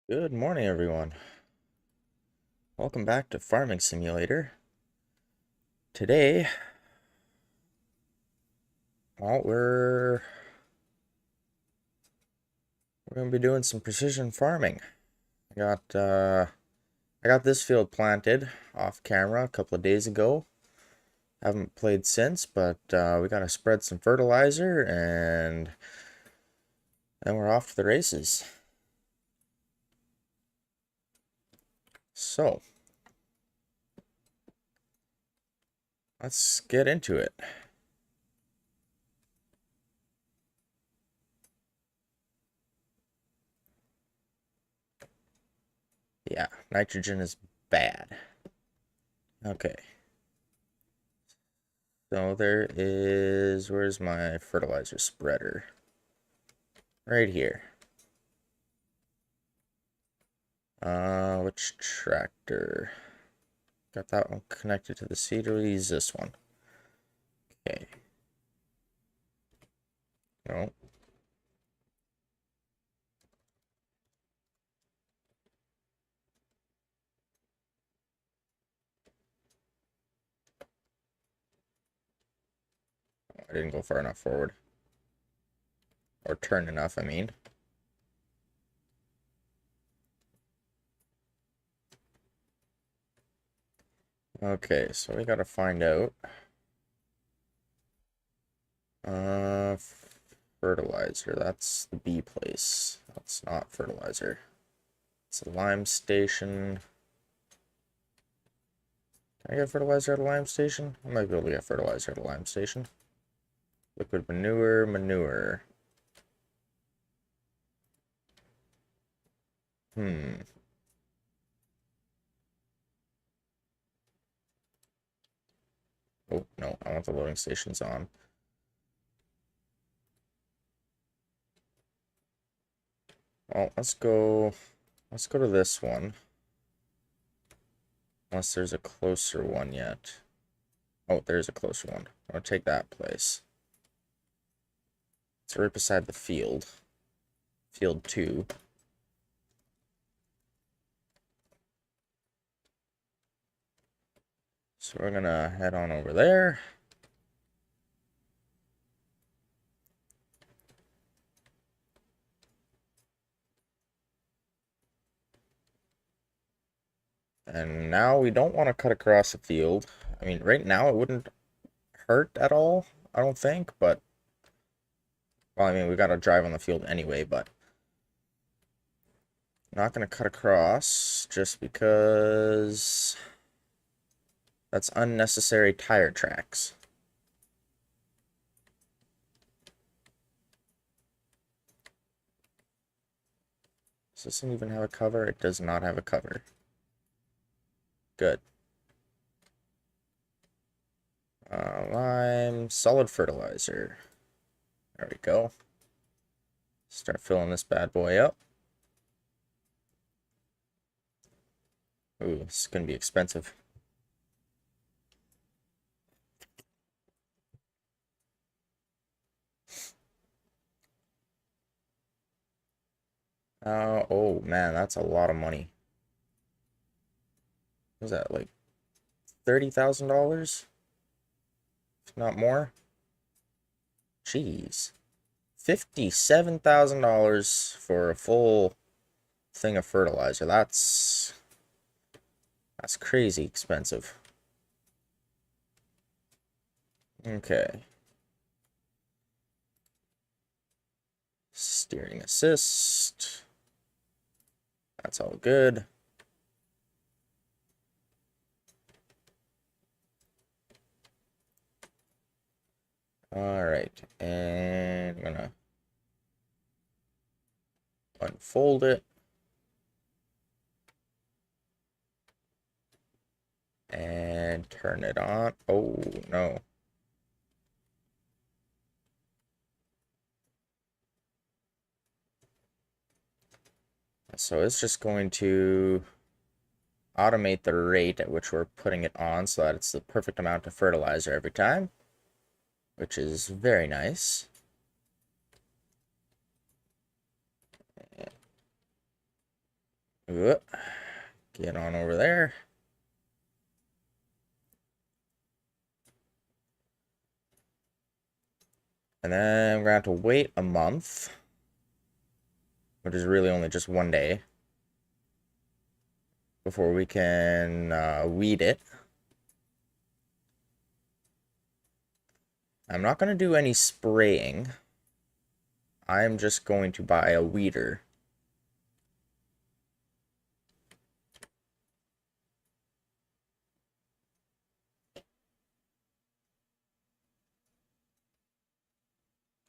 Good morning, everyone. Welcome back to Farming Simulator. Today, we're gonna be doing some precision farming. I got this field planted off camera a couple of days ago. Haven't played since, but we gotta spread some fertilizer and then we're off to the races. So, let's get into it. Yeah, nitrogen is bad. Okay. So where's my fertilizer spreader? Right here. Which tractor? Got that one connected to the seeder. We'll use this one. Okay. No. I didn't go far enough forward. Or turn enough, I mean. Okay, so we gotta find out. Uh, Fertilizer. That's the B place. That's not fertilizer. It's a lime station. Can I get fertilizer at a lime station? I might be able to get fertilizer at a lime station. Liquid manure. Hmm. Oh, no, I want the loading stations on. Well, let's go to this one. Unless there's a closer one yet. Oh, there's a closer one. I'll take that place. It's right beside the field. Field 2. So we're gonna head on over there. And now we don't want to cut across the field. I mean, right now it wouldn't hurt at all, I don't think, but well, I mean, we gotta drive on the field anyway, but not gonna cut across just because that's unnecessary tire tracks. Does this one even have a cover? It does not have a cover. Good. Lime, solid fertilizer. There we go. Start filling this bad boy up. Ooh, this is gonna be expensive. Oh man, that's a lot of money. Was that like $30,000? If not more? Jeez. $57,000 for a full thing of fertilizer. That's crazy expensive. Okay. Steering assist. That's all good. All right, and I'm gonna unfold it. And turn it on. Oh, no. So it's just going to automate the rate at which we're putting it on so that it's the perfect amount of fertilizer every time, which is very nice. Get on over there. And then we're going to have to wait a month, which is really only just 1 day, before we can weed it. I'm not going to do any spraying. I'm just going to buy a weeder.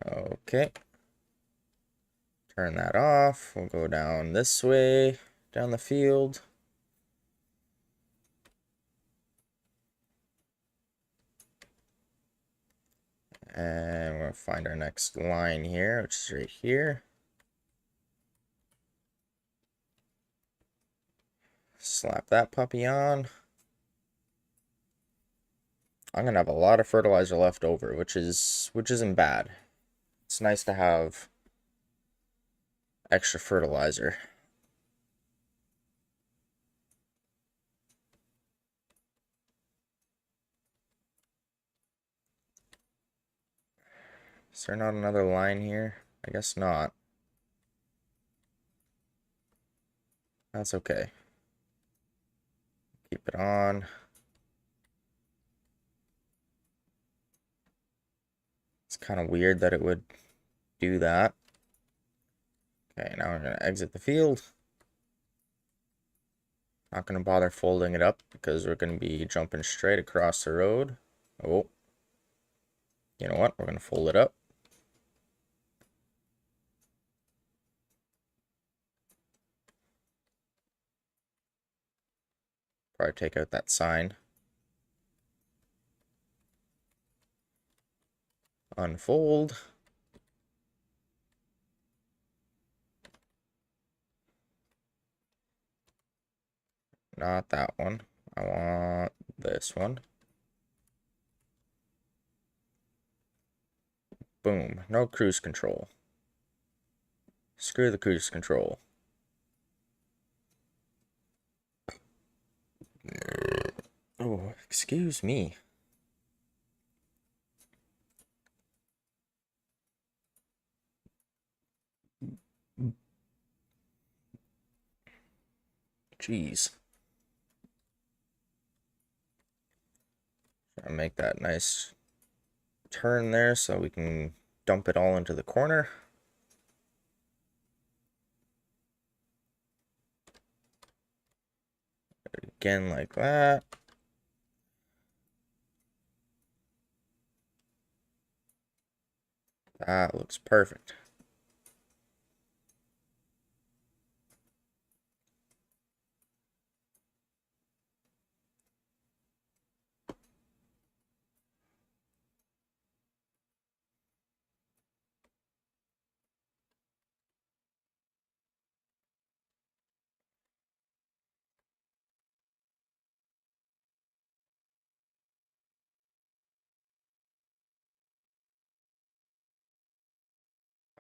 Okay. Turn that off. We'll go down this way, down the field. And we're going to find our next line here, which is right here. Slap that puppy on. I'm going to have a lot of fertilizer left over, which isn't bad. It's nice to have extra fertilizer. Is there not another line here? I guess not. That's okay. Keep it on. It's kind of weird that it would do that. Okay, now we're going to exit the field. Not going to bother folding it up because we're going to be jumping straight across the road. Oh. You know what? We're going to fold it up. Probably take out that sign. Unfold. Not that one. I want this one. Boom. No cruise control. Screw the cruise control. Oh, excuse me. Jeez. Try to make that nice turn there so we can dump it all into the corner. Again, like that. That looks perfect.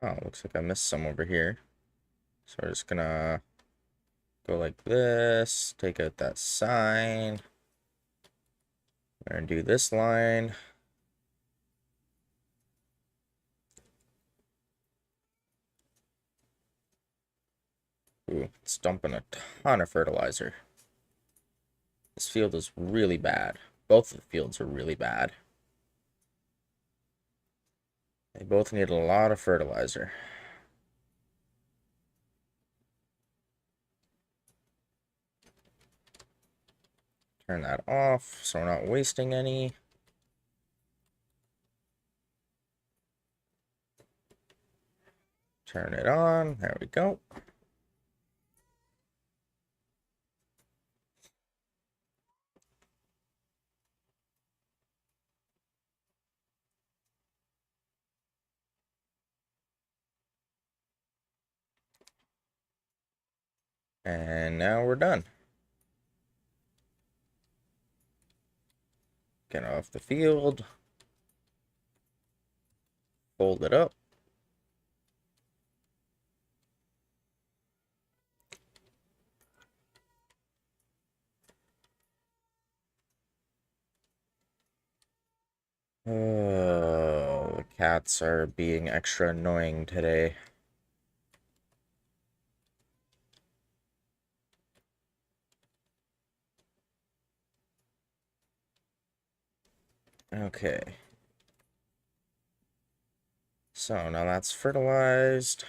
Oh, looks like I missed some over here. So we're just gonna go like this, take out that sign. We're gonna do this line. Ooh, it's dumping a ton of fertilizer. This field is really bad. Both of the fields are really bad. They both need a lot of fertilizer. Turn that off so we're not wasting any. Turn it on. There we go. And now we're done. Get off the field. Fold it up. Oh, the cats are being extra annoying today. Okay. So now that's fertilized.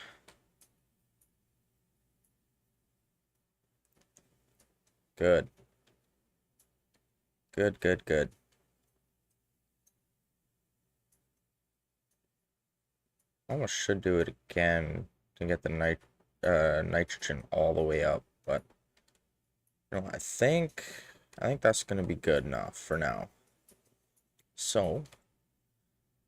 Good. Good, good, good. Almost should do it again to get the nitrogen all the way up, but I think that's gonna be good enough for now. So,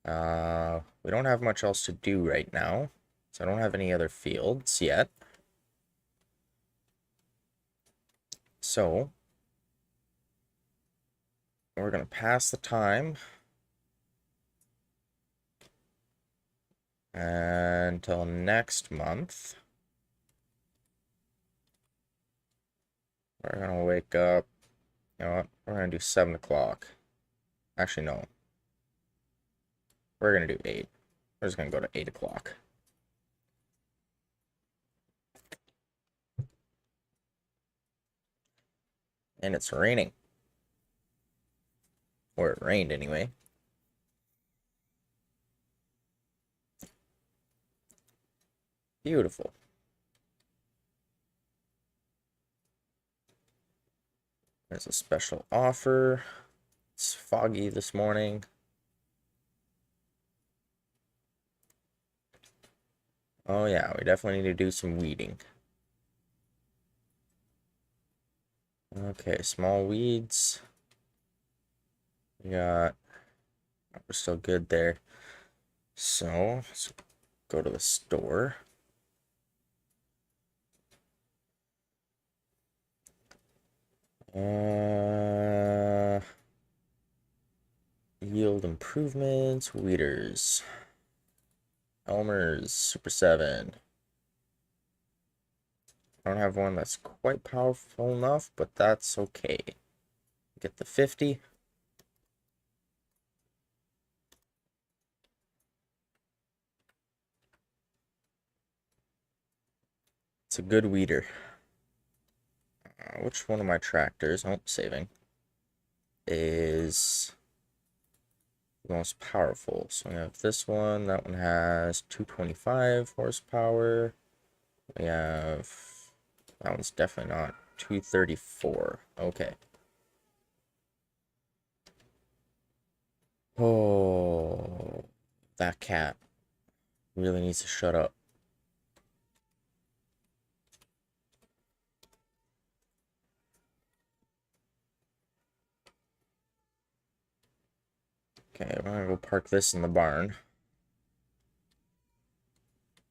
we don't have much else to do right now, so I don't have any other fields yet. So, we're gonna pass the time until next month. We're gonna wake up. You know what? We're gonna do 7 o'clock. Actually, no. We're gonna do 8. We're just gonna go to 8 o'clock. And it's raining. Or it rained anyway. Beautiful. There's a special offer. It's foggy this morning. Oh yeah, we definitely need to do some weeding. Okay, small weeds. We're still good there. So, let's go to the store. Yield improvements, weeders. Elmer's Super 7. I don't have one that's quite powerful enough, but that's okay. Get the 50. It's a good weeder. Which one of my tractors, saving, is the most powerful? So we have this one. That one has 225 horsepower. We have, that one's definitely not 234. Okay. Oh, that cat really needs to shut up. Okay, we're gonna go park this in the barn.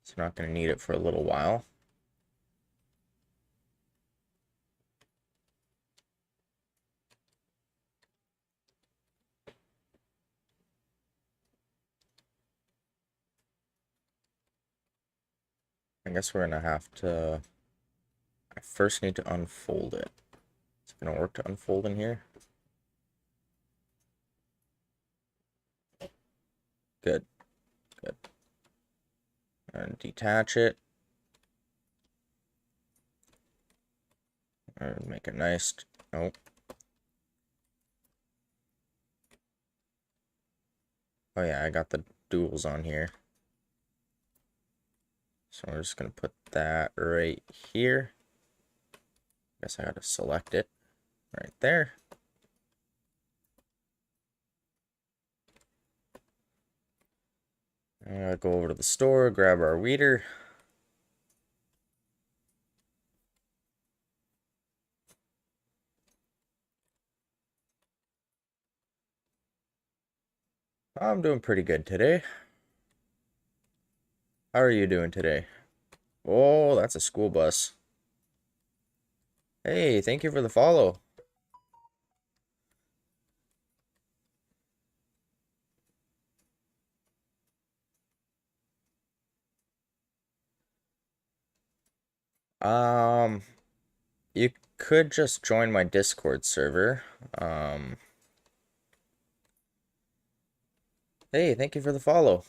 So we're not gonna need it for a little while. I guess we're gonna have to, I first need to unfold it. Is it gonna work to unfold in here? Good, good. And detach it. And make it nice. Oh. Oh yeah, I got the duals on here. So we're just gonna put that right here. Guess I gotta select it right there. I'm gonna go over to the store, grab our weeder. I'm doing pretty good today. How are you doing today? Oh, that's a school bus. Hey, thank you for the follow. Um, you could just join my Discord server. Hey, thank you for the follow.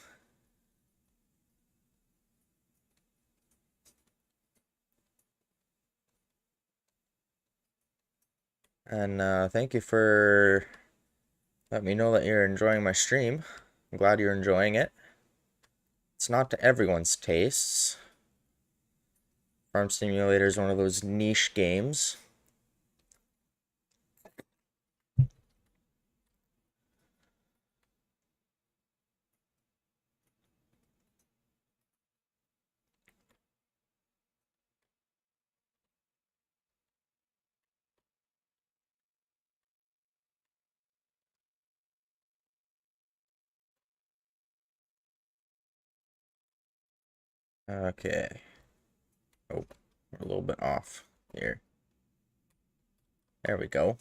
And thank you for letting me know that you're enjoying my stream. I'm glad you're enjoying it. It's not to everyone's tastes. Farm Simulator is one of those niche games. Okay. Oh, we're a little bit off here. There we go.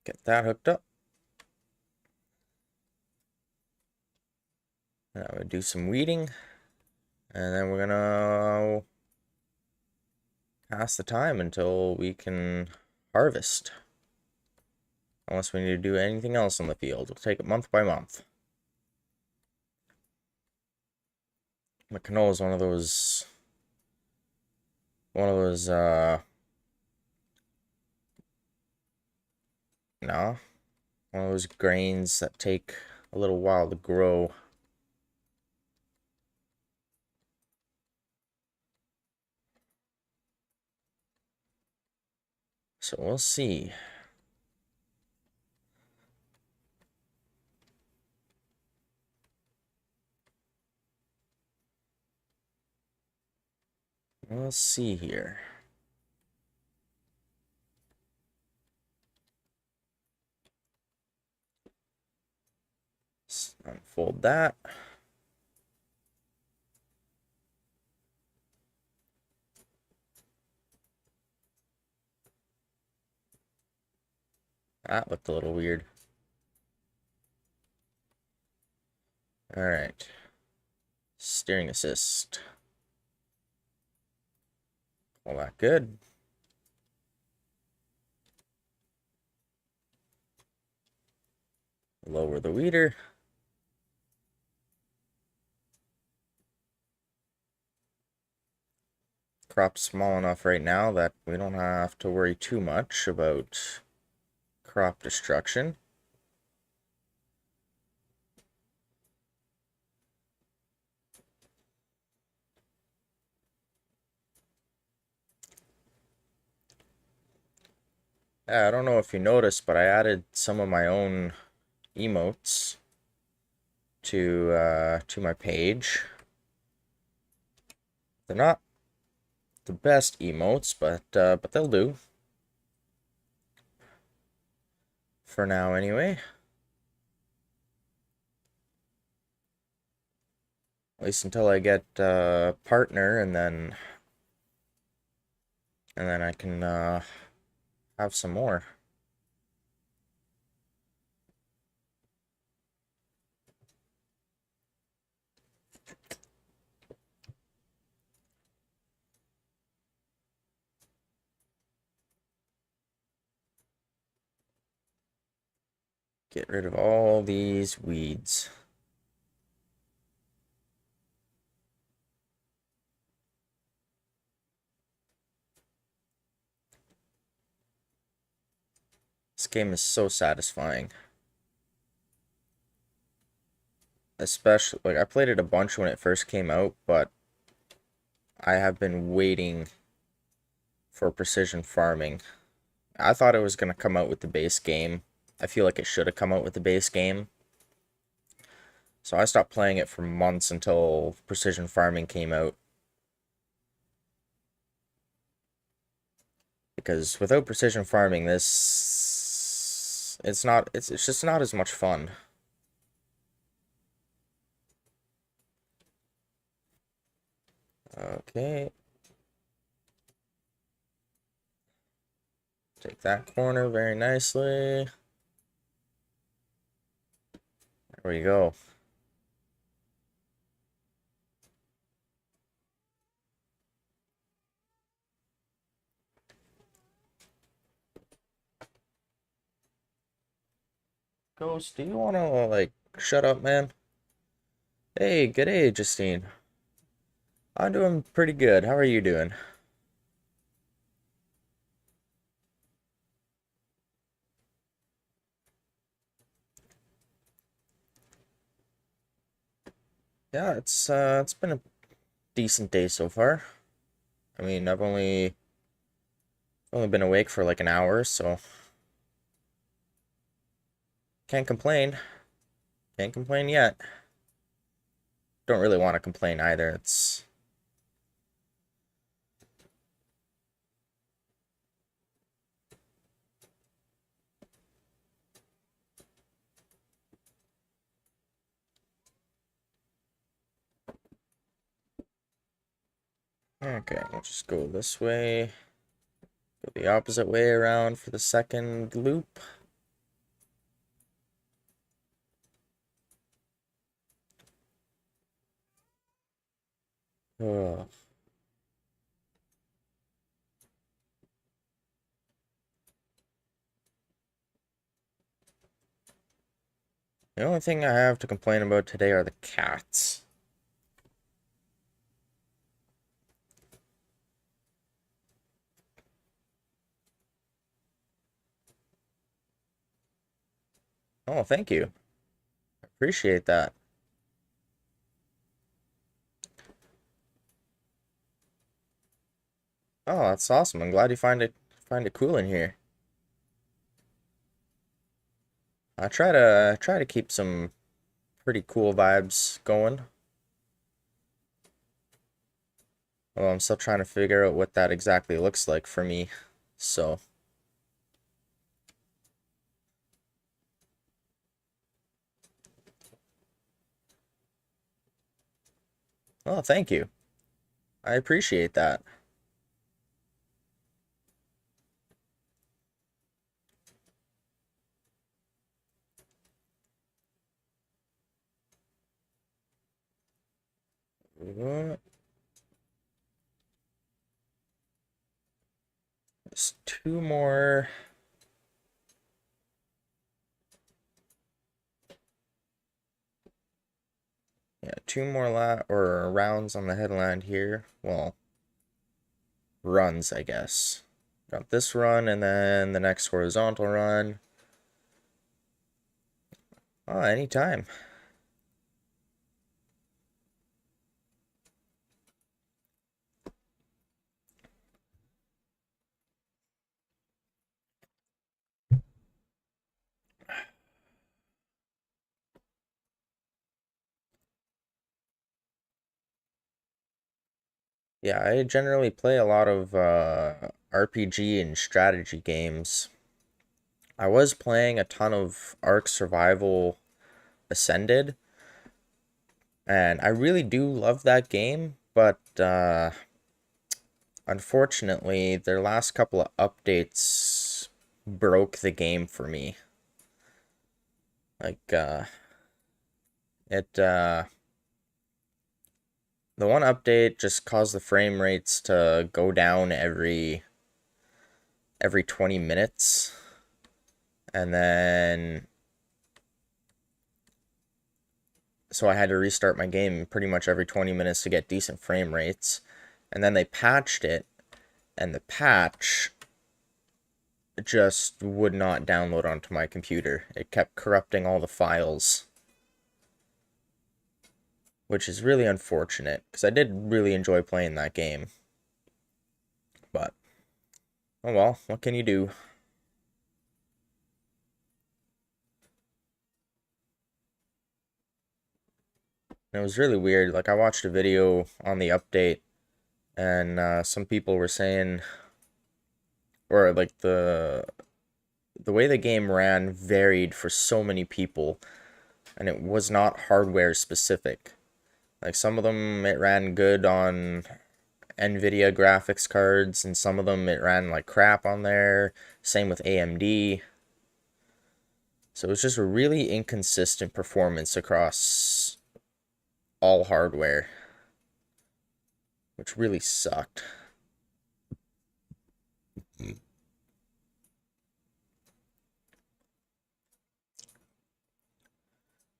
Get that hooked up. Now we do some weeding. And then we're gonna pass the time until we can harvest. Unless we need to do anything else on the field. We'll take it month by month. The canola is one of those no, one of those grains that take a little while to grow. So we'll see. We'll see here. Let's unfold that. That looked a little weird. Alright. Steering assist. All that good. Lower the weeder. Crop's small enough right now that we don't have to worry too much about crop destruction. I don't know if you noticed, but I added some of my own emotes to my page. They're not the best emotes, but they'll do for now anyway. At least until I get a partner, and then I can have some more. Get rid of all these weeds. This game is so satisfying. Especially, like, I played it a bunch when it first came out, but I have been waiting for precision farming. I thought it was going to come out with the base game. I feel like it should have come out with the base game. So I stopped playing it for months until precision farming came out. Because without precision farming, it's just not as much fun. Okay. Take that corner very nicely. There we go. Ghost, do you wanna, like, shut up, man? Hey, good day, Justine. I'm doing pretty good. How are you doing? Yeah, it's been a decent day so far. I mean, I've only been awake for like an hour, so can't complain. Can't complain yet. Don't really want to complain either. It's okay. We'll just go this way. Go the opposite way around for the second loop. Ugh. The only thing I have to complain about today are the cats. Oh, thank you. Appreciate that. Oh, that's awesome. I'm glad you find it cool in here. I try to keep some pretty cool vibes going. Well, I'm still trying to figure out what that exactly looks like for me. So, oh, thank you. I appreciate that. Uh, Just two more. Yeah, two more or rounds on the headland here. Well, runs, I guess. Got this run and then the next horizontal run. Oh, anytime. Yeah, I generally play a lot of RPG and strategy games. I was playing a ton of Ark Survival Ascended, and I really do love that game, but unfortunately, their last couple of updates broke the game for me. Like, it, the one update just caused the frame rates to go down every 20 minutes, and then so I had to restart my game pretty much every 20 minutes to get decent frame rates. And then they patched it, and the patch just would not download onto my computer. It kept corrupting all the files, which is really unfortunate because I did really enjoy playing that game. But, oh well, what can you do? And it was really weird. Like, I watched a video on the update, and some people were saying, or like the way the game ran varied for so many people, and it was not hardware specific. Like some of them it ran good on Nvidia graphics cards, and some of them it ran like crap on there. Same with AMD. So it was just a really inconsistent performance across all hardware, which really sucked.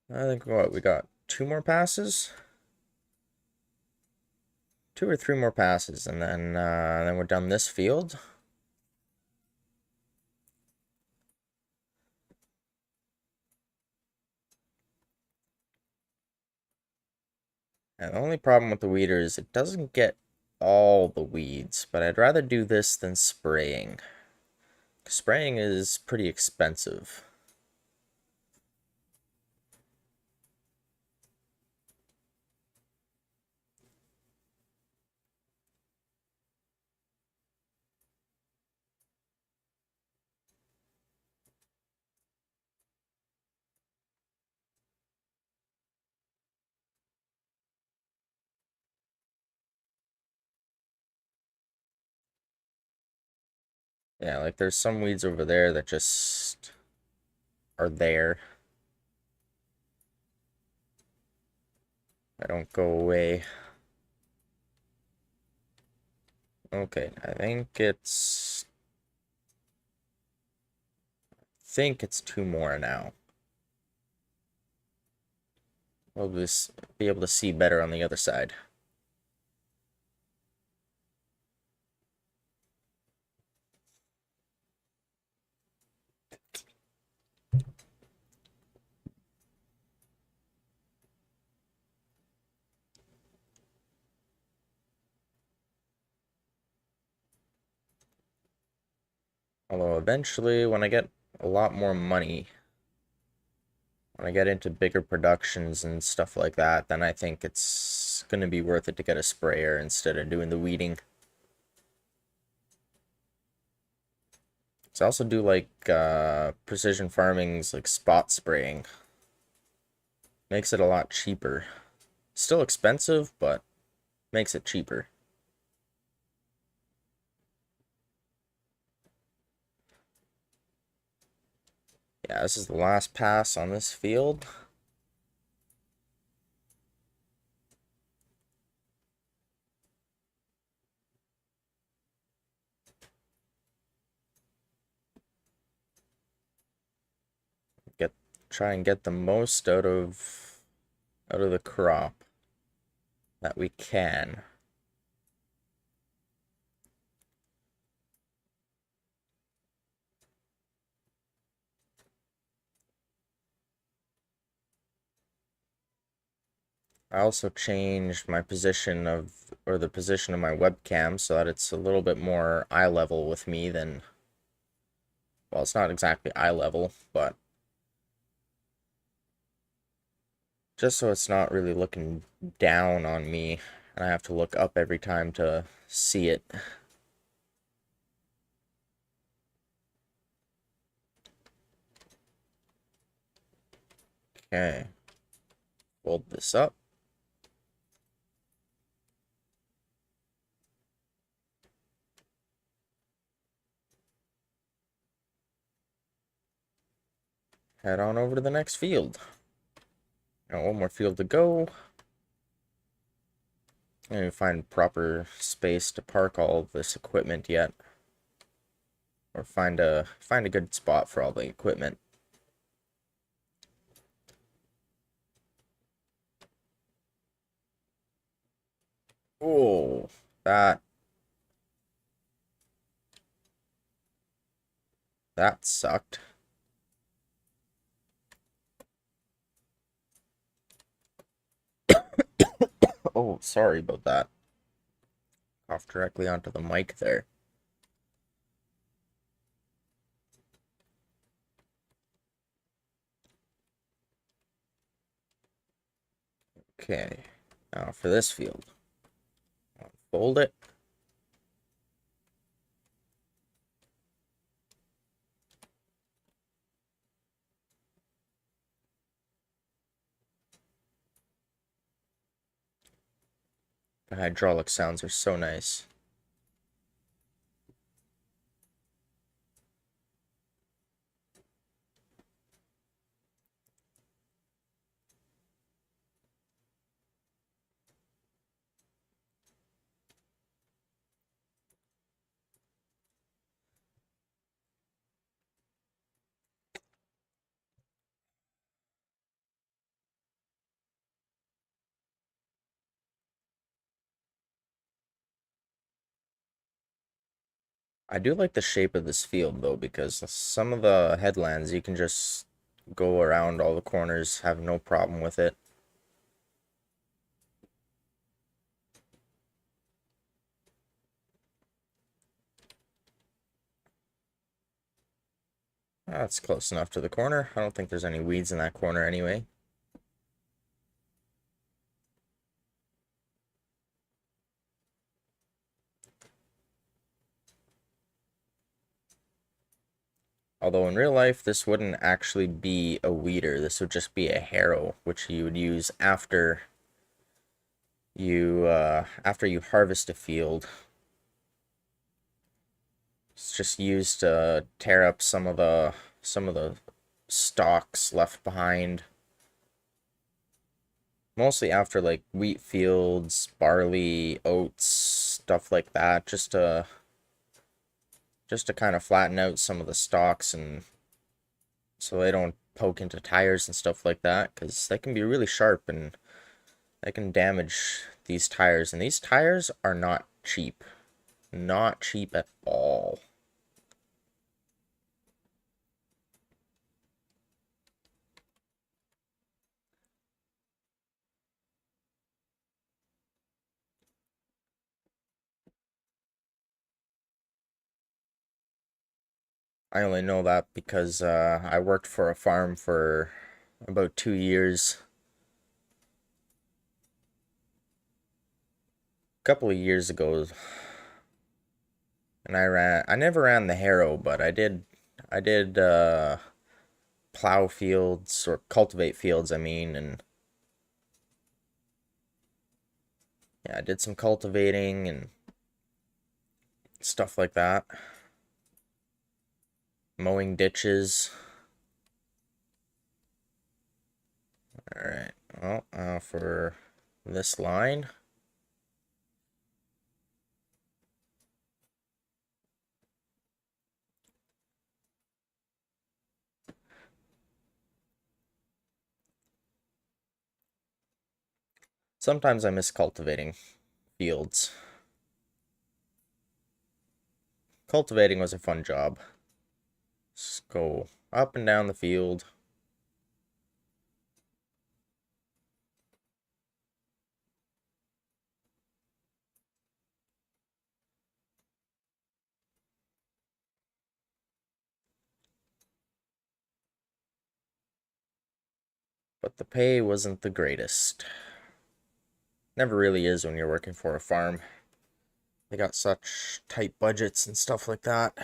I think what we got 2 more passes, 2 or 3 more passes, and then we're done this field. And the only problem with the weeder is it doesn't get all the weeds, but I'd rather do this than spraying. Spraying is pretty expensive. Yeah, like there's some weeds over there that just are there. They don't go away. Okay, I think it's 2 more now. We'll just be able to see better on the other side. Although eventually, when I get a lot more money, when I get into bigger productions and stuff like that, then I think it's going to be worth it to get a sprayer instead of doing the weeding. So I also do like precision farming's like spot spraying. Makes it a lot cheaper. Still expensive, but makes it cheaper. Yeah, this is the last pass on this field. Try and get the most out of the crop that we can. I also changed my position or the position of my webcam so that it's a little bit more eye level with me than, well, it's not exactly eye level, but just so it's not really looking down on me and I have to look up every time to see it. Okay, fold this up. Head on over to the next field. Got 1 more field to go. I didn't find proper space to park all of this equipment yet. Or find a good spot for all the equipment. Oh, that sucked. Oh, sorry about that. Off directly onto the mic there. Okay, now for this field. Fold it. The hydraulic sounds are so nice. I do like the shape of this field though, because some of the headlands you can just go around all the corners, have no problem with it. That's close enough to the corner. I don't think there's any weeds in that corner anyway. Although in real life, this wouldn't actually be a weeder. This would just be a harrow, which you would use after you harvest a field. It's just used to tear up some of the stalks left behind. Mostly after like wheat fields, barley, oats, stuff like that, just to kind of flatten out some of the stalks and so they don't poke into tires and stuff like that, because they can be really sharp and they can damage these tires. And these tires are not cheap. Not cheap at all. I only know that because I worked for a farm for about 2 years. A couple of years ago, and I never ran the harrow, but I did plow fields or cultivate fields, I mean, and yeah, I did some cultivating and stuff like that. Mowing ditches. Alright, well, for this line, sometimes I miss cultivating fields. Cultivating was a fun job. Just go up and down the field. But the pay wasn't the greatest. Never really is when you're working for a farm. They got such tight budgets and stuff like that.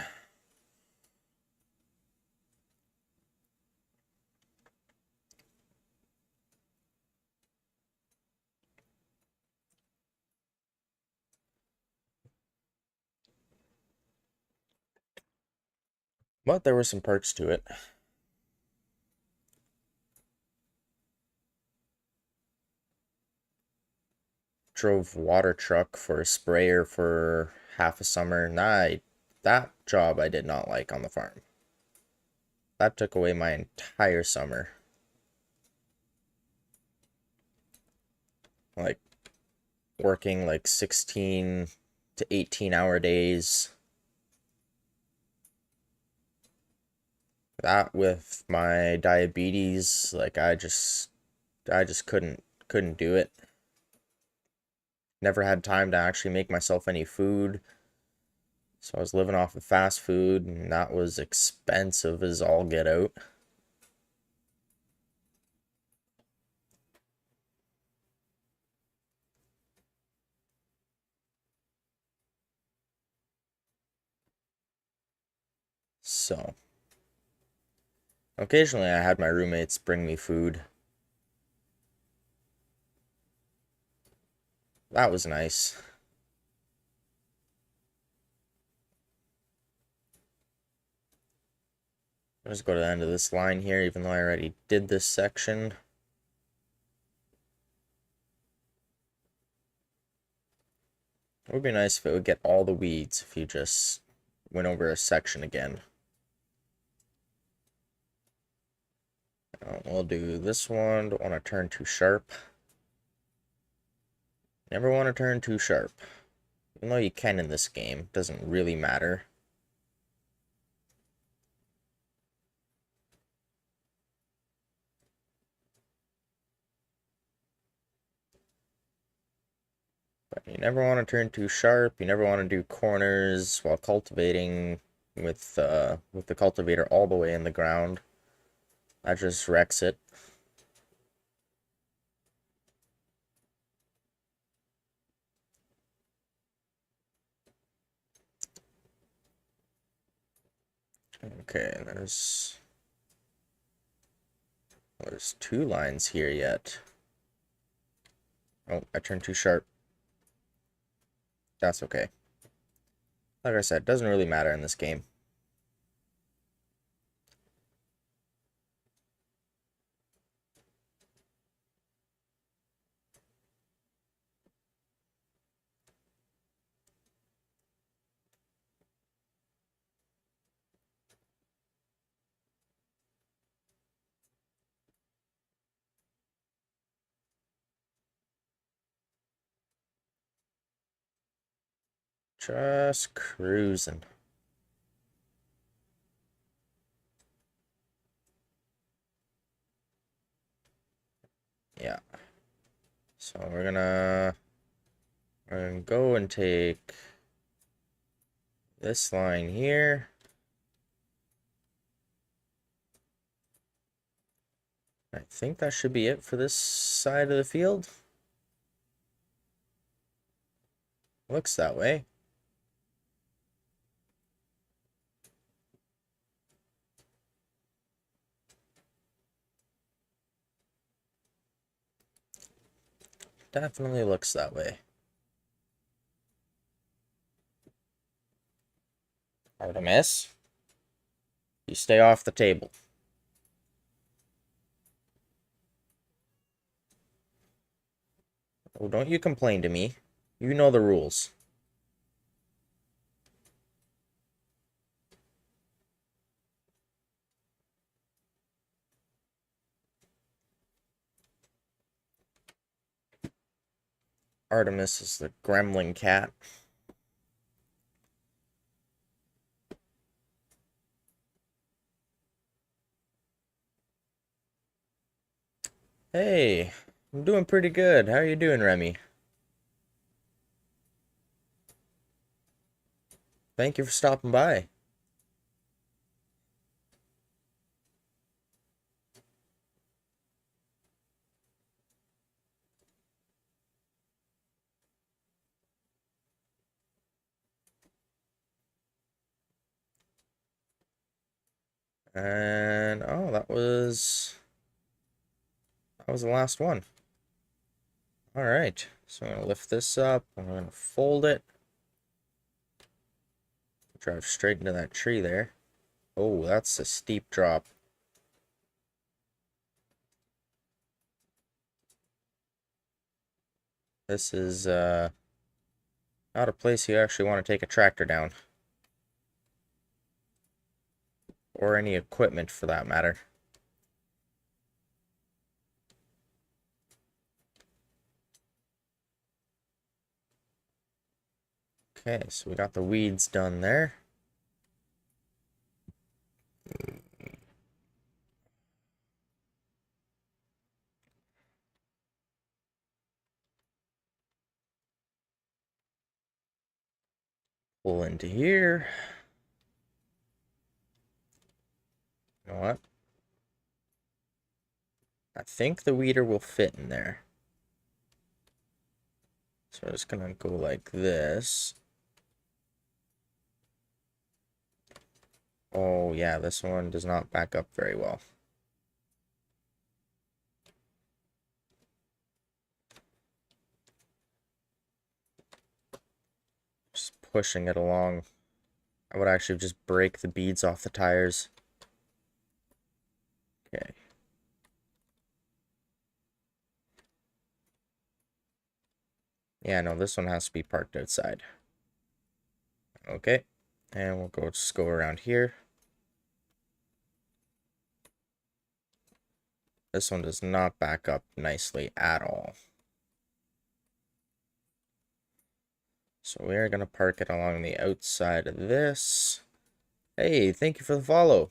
But there were some perks to it. Drove water truck for a sprayer for half a summer, and that job I did not like on the farm. That took away my entire summer. Like working like 16 to 18-hour days. That with my diabetes, like I just couldn't do it. Never had time to actually make myself any food. So I was living off of fast food, and that was expensive as all get out. So occasionally I had my roommates bring me food. That was nice. Let's go to the end of this line here, even though I already did this section. It would be nice if it would get all the weeds if you just went over a section again. We'll do this one. Don't want to turn too sharp. Never want to turn too sharp. Even though you can in this game, doesn't really matter. But you never want to turn too sharp. You never want to do corners while cultivating with the cultivator all the way in the ground. That just wrecks it. Okay, there's two lines here yet. Oh, I turned too sharp. That's okay. Like I said, doesn't really matter in this game. Just cruising. Yeah. So we're gonna go and take this line here. I think that should be it for this side of the field. Looks that way. Definitely looks that way. Artemis, you stay off the table. Oh, don't you complain to me. You know the rules. Artemis is the gremlin cat. Hey, I'm doing pretty good. How are you doing, Remy? Thank you for stopping by. And oh, that was the last one. All right, so I'm gonna lift this up. I'm gonna fold it. Drive straight into that tree there. Oh, that's a steep drop. This is not a place you actually want to take a tractor down. Or any equipment for that matter. Okay, so we got the weeds done there. Pull into here. You know what? I think the weeder will fit in there. So I'm just gonna go like this. Oh yeah, this one does not back up very well. Just pushing it along. I would actually just break the beads off the tires. Okay. Yeah, no, this one has to be parked outside. Okay. And we'll just go around here. This one does not back up nicely at all. So we are going to park it along the outside of this. Hey, thank you for the follow.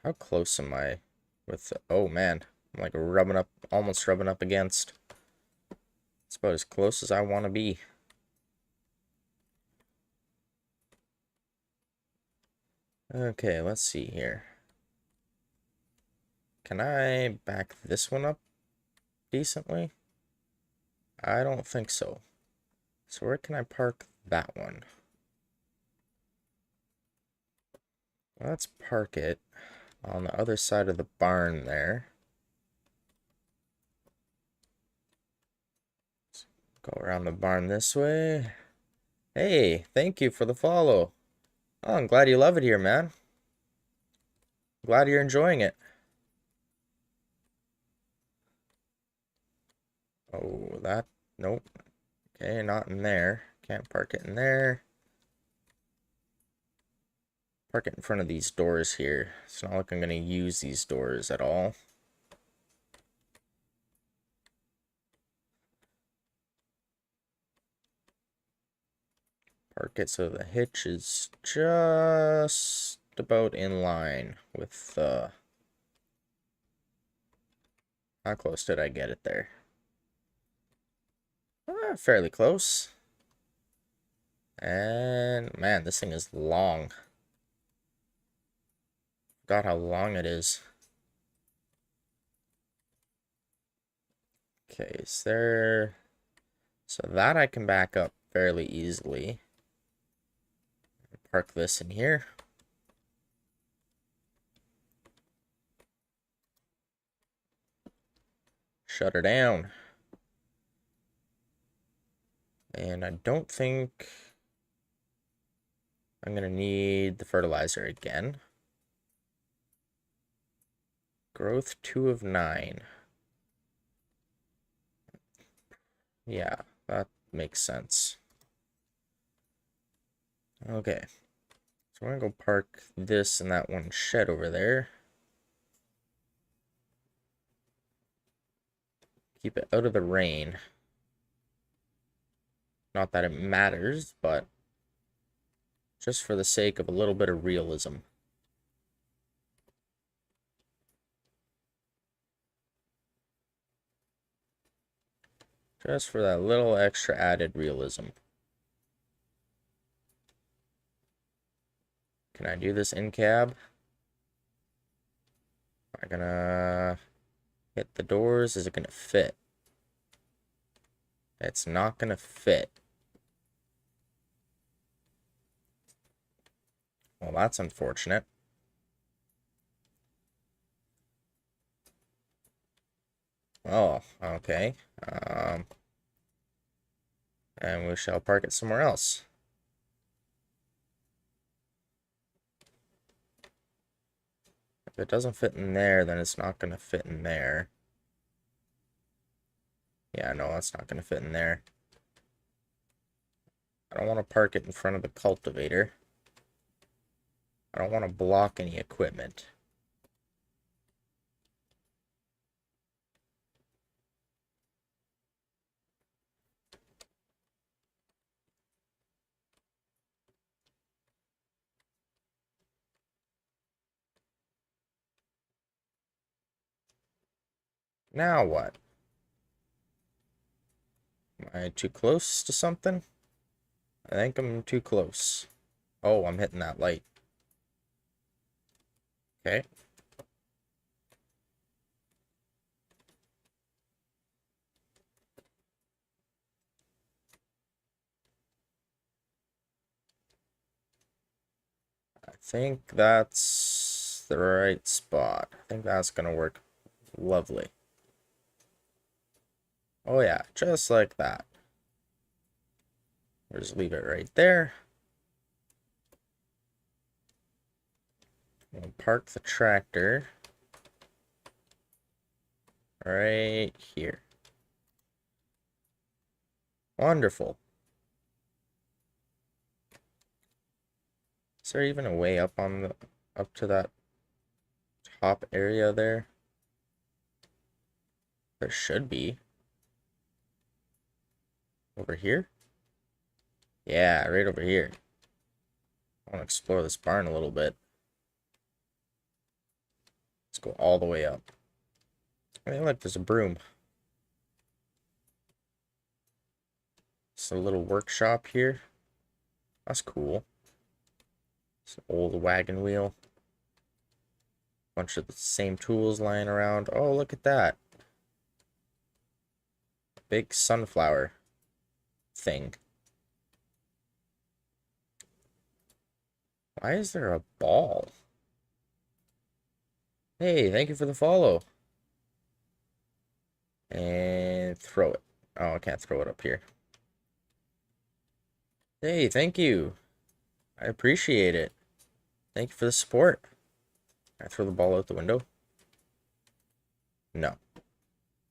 How close am I with... Oh, man. I'm like rubbing up, almost rubbing up against. It's about as close as I want to be. Okay, let's see here. Can I back this one up decently? I don't think so. So where can I park that one? Let's park it on the other side of the barn there. Let's go around the barn this way. Hey, thank you for the follow. Oh, I'm glad you love it here, man. Glad you're enjoying it. Oh, that... Nope. Okay, not in there. Can't park it in there. Park it in front of these doors here. It's not like I'm going to use these doors at all. Park it so the hitch is just about in line with how close did I get it there? Fairly close. And man, this thing is long. Forgot how long it is. Okay, is there... So that I can back up fairly easily. Park this in here. Shut her down. And I don't think I'm going to need the fertilizer again. Growth 2 of 9. Yeah, that makes sense. Okay. So we're going to go park this in that one shed over there. Keep it out of the rain. Not that it matters, but just for the sake of a little bit of realism. Just for that little extra added realism. Can I do this in cab? Am I gonna hit the doors? Is it gonna fit? It's not gonna fit. Well, that's unfortunate. Oh, okay. And we shall park it somewhere else. If it doesn't fit in there, then it's not going to fit in there. Yeah, no, it's not going to fit in there. I don't want to park it in front of the cultivator. I don't want to block any equipment. Now what? Am I too close to something? I think I'm too close. Oh, I'm hitting that light. Okay. I think that's the right spot. I think that's gonna work lovely. Oh yeah, just like that. We'll just leave it right there. We'll park the tractor right here. Wonderful. Is there even a way up on the up to that top area there? There should be. Over here? Yeah, right over here. I want to explore this barn a little bit. Let's go all the way up. Hey, look, there's a broom. It's a little workshop here. That's cool. It's an old wagon wheel. Bunch of the same tools lying around. Oh, look at that. Big sunflower thing. Why is there a ball? Hey, thank you for the follow. And throw it. Oh, I can't throw it up here. Hey, thank you. I appreciate it. Thank you for the support. Can I throw the ball out the window? No.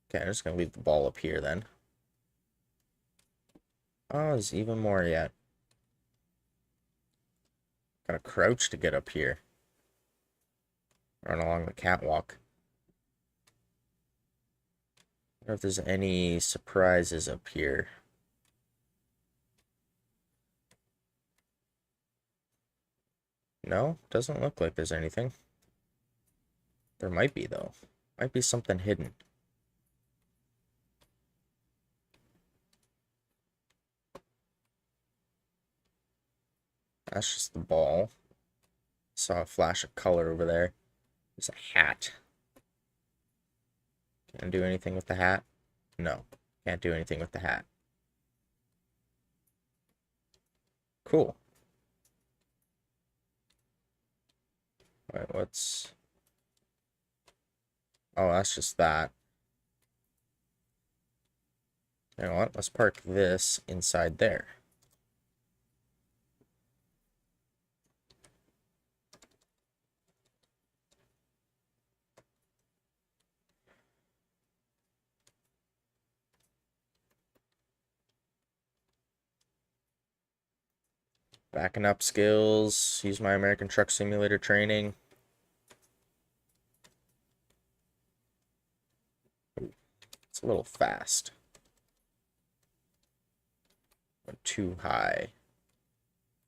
Okay, I'm just gonna leave the ball up here then. Oh, there's even more yet. Gotta crouch to get up here. Run along the catwalk. I wonder if there's any surprises up here. No, doesn't look like there's anything. There might be, though. Might be something hidden. That's just the ball. Saw a flash of color over there. There's a hat. Can I do anything with the hat? No. Can't do anything with the hat. Cool. Alright, what's... Oh, that's just that. You know what? Let's park this inside there. Backing up skills. Use my American Truck Simulator training. It's a little fast. Went too high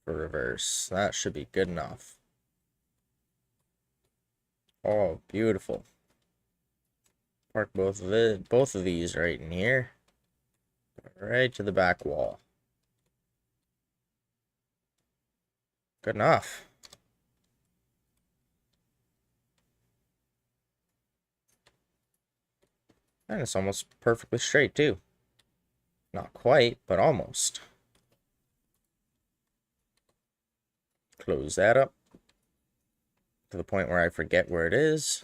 for reverse. That should be good enough. Oh, beautiful. Park both of these right in here. Right to the back wall. Good enough. And it's almost perfectly straight, too. Not quite, but almost. Close that up to the point where I forget where it is.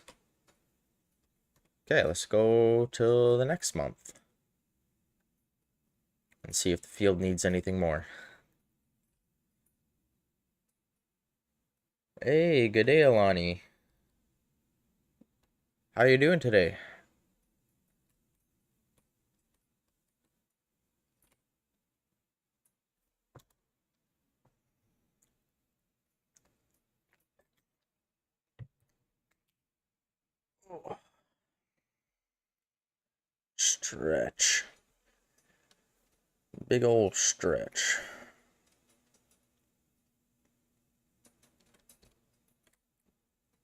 Okay, let's go till the next month and see if the field needs anything more. Hey, good day, Alani. How you doing today? Stretch. Big old stretch.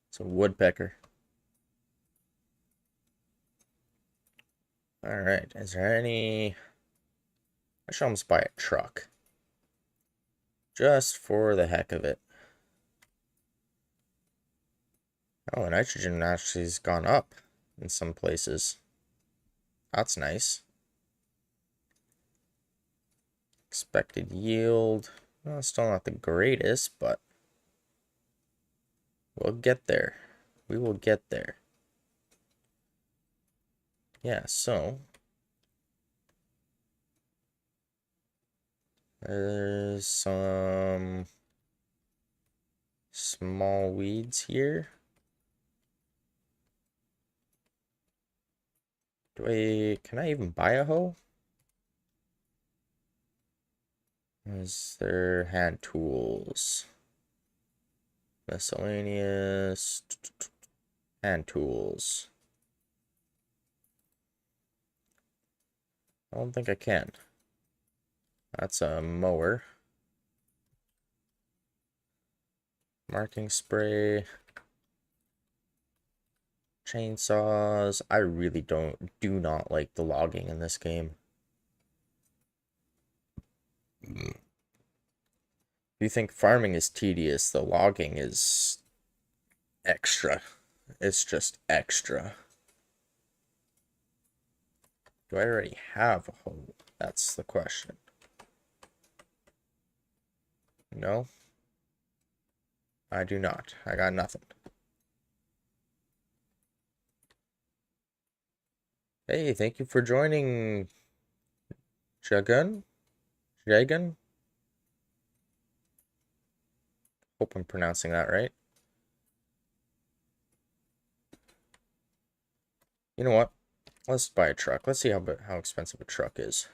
It's a woodpecker. Alright, is there any... I should almost buy a truck. Just for the heck of it. Oh, the nitrogen actually has gone up in some places. That's nice. Expected yield. Well, still not the greatest, but we'll get there. We will get there. Yeah, so there's some small weeds here. Can I even buy a hoe? Is there hand tools? Miscellaneous hand tools. I don't think I can. That's a mower. Marking spray. Chainsaws. I really do not like the logging in this game. If you think farming is tedious, the logging is extra. It's just extra. Do I already have a hoe? That's the question. No, I do not. I got nothing. Hey, thank you for joining, Jagun. Jagun? Hope I'm pronouncing that right. You know what? Let's buy a truck. Let's see how expensive a truck is.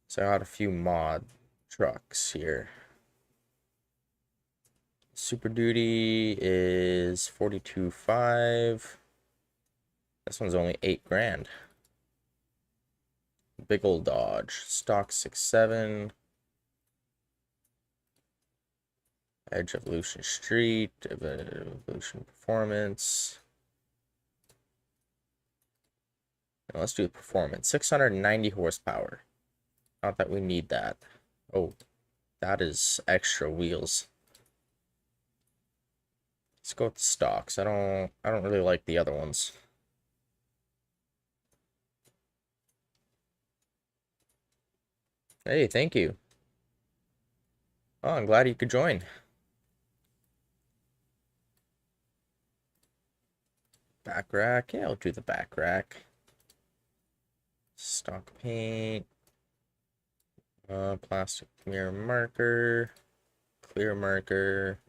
So I got a few mod trucks here. Super Duty is 42.5. This one's only 8 grand. Big old Dodge. Stock 6.7. Edge Evolution Street. Evolution Performance. Now let's do the performance. 690 horsepower. Not that we need that. Oh, that is extra wheels. Let's go with the stocks. I don't really like the other ones. Hey, thank you. Oh, I'm glad you could join. Back rack. Yeah, I'll do the back rack. Stock paint. Plastic mirror marker. Clear marker.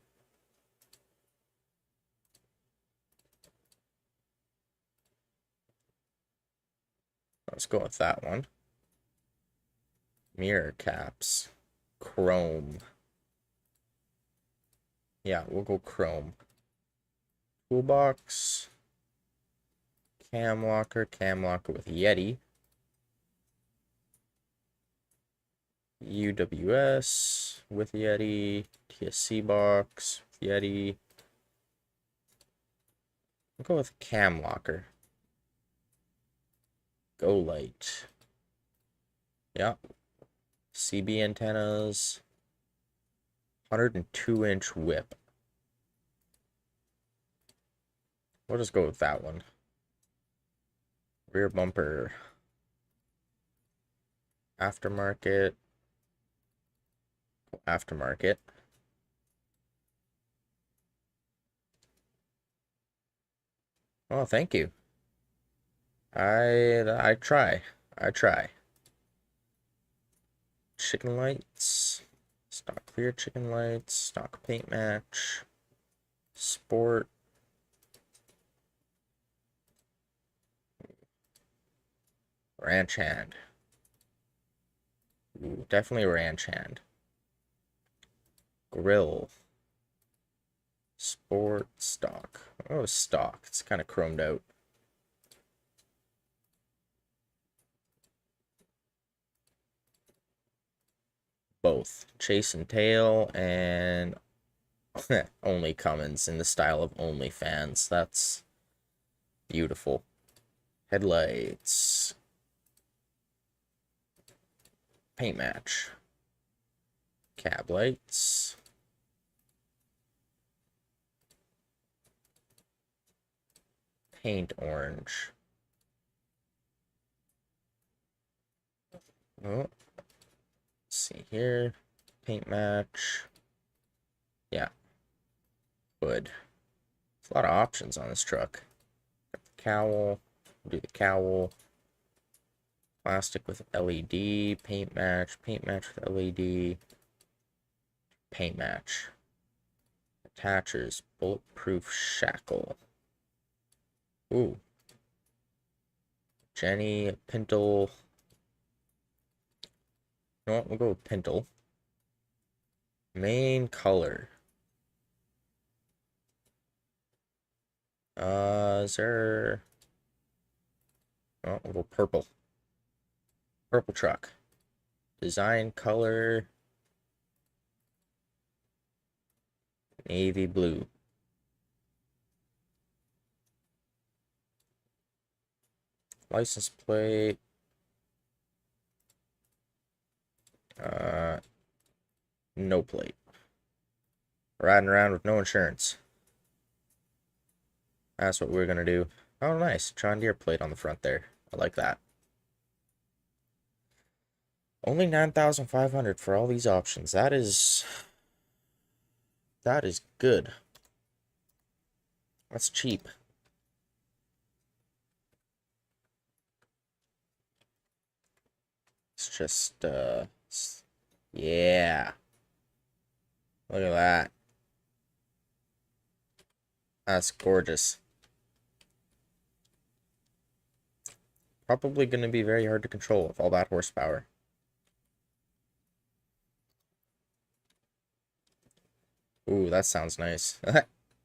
Let's go with that one. Mirror caps. Chrome. Yeah, we'll go chrome. Toolbox. Cam locker with Yeti. UWS with Yeti. TSC box with Yeti. We'll go with cam locker. Go light. Yeah. CB antennas. 102-inch whip. We'll just go with that one. Rear bumper. Aftermarket. Aftermarket. Oh, thank you. I try. I try. Chicken lights. Stock clear chicken lights. Stock paint match. Sport. Ranch hand. Ooh, definitely ranch hand. Grill. Sport stock. Oh, stock. It's kind of chromed out. Both chase and tail and only Cummins in the style of OnlyFans. That's beautiful. Headlights. Paint match. Cab lights. Paint orange. Oh, let's see here. Paint match. Yeah. Good. There's a lot of options on this truck. Got the cowl. Do the cowl. Plastic with LED. Paint match with LED. Paint match. Attachers. Bulletproof shackle. Ooh. Jenny Pintle. You know what? We'll go with Pintle. Main color. Is there... Oh, we'll go purple. Purple truck. Design color. Navy blue. License plate. No plate. Riding around with no insurance. That's what we're gonna do. Oh, nice. John Deere plate on the front there. I like that. Only 9,500 for all these options. That is good. That's cheap. It's just yeah. Look at that. That's gorgeous. Probably going to be very hard to control with all that horsepower. Ooh, that sounds nice.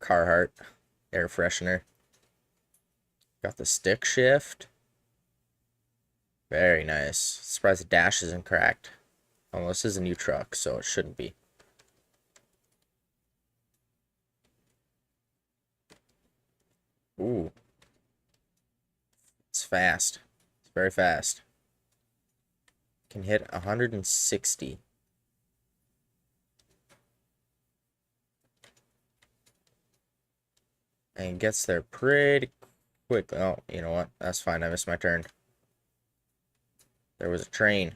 Carhartt air freshener. Got the stick shift. Very nice. Surprised the dash isn't cracked. Oh, this is a new truck, so it shouldn't be. Ooh. It's fast. It's very fast. Can hit 160. And gets there pretty quick. Oh, you know what? That's fine. I missed my turn. There was a train.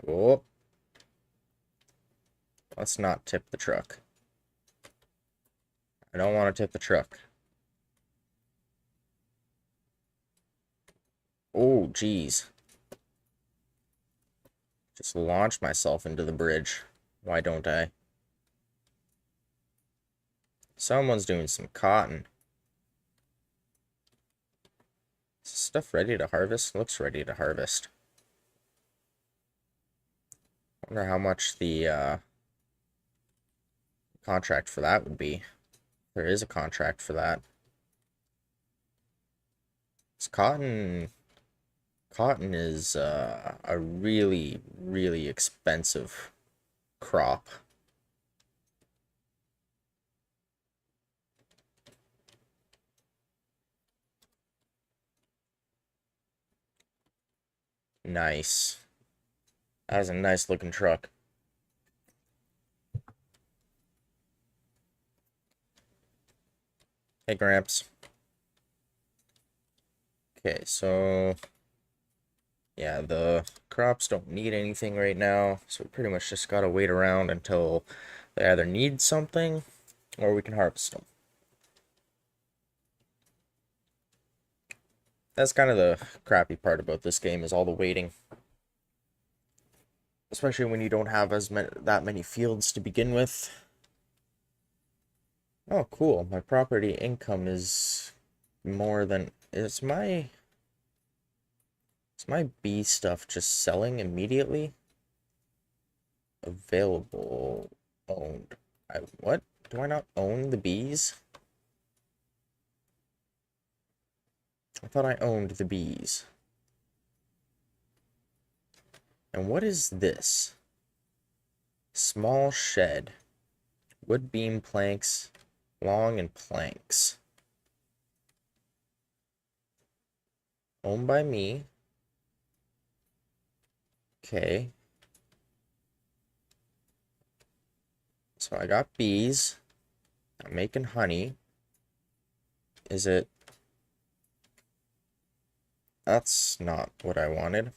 Oh. Let's not tip the truck. I don't want to tip the truck. Oh, geez. Just launched myself into the bridge. Why don't I? Someone's doing some cotton. Is this stuff ready to harvest? Looks ready to harvest. Wonder how much the contract for that would be. There is a contract for that. It's cotton. Cotton is a really, really expensive crop. Nice. That is a nice looking truck. Hey, Gramps. Okay, so yeah, the crops don't need anything right now, so we pretty much just gotta wait around until they either need something or we can harvest them. That's kind of the crappy part about this game, is all the waiting. Especially when you don't have that many fields to begin with. Oh, cool. My property income is more than... Is my bee stuff just selling immediately? Available. Owned. What? Do I not own the bees? I thought I owned the bees. And what is this? Small shed. Wood beam planks. Long and planks. Owned by me. Okay. So I got bees. I'm making honey. Is it... That's not what I wanted.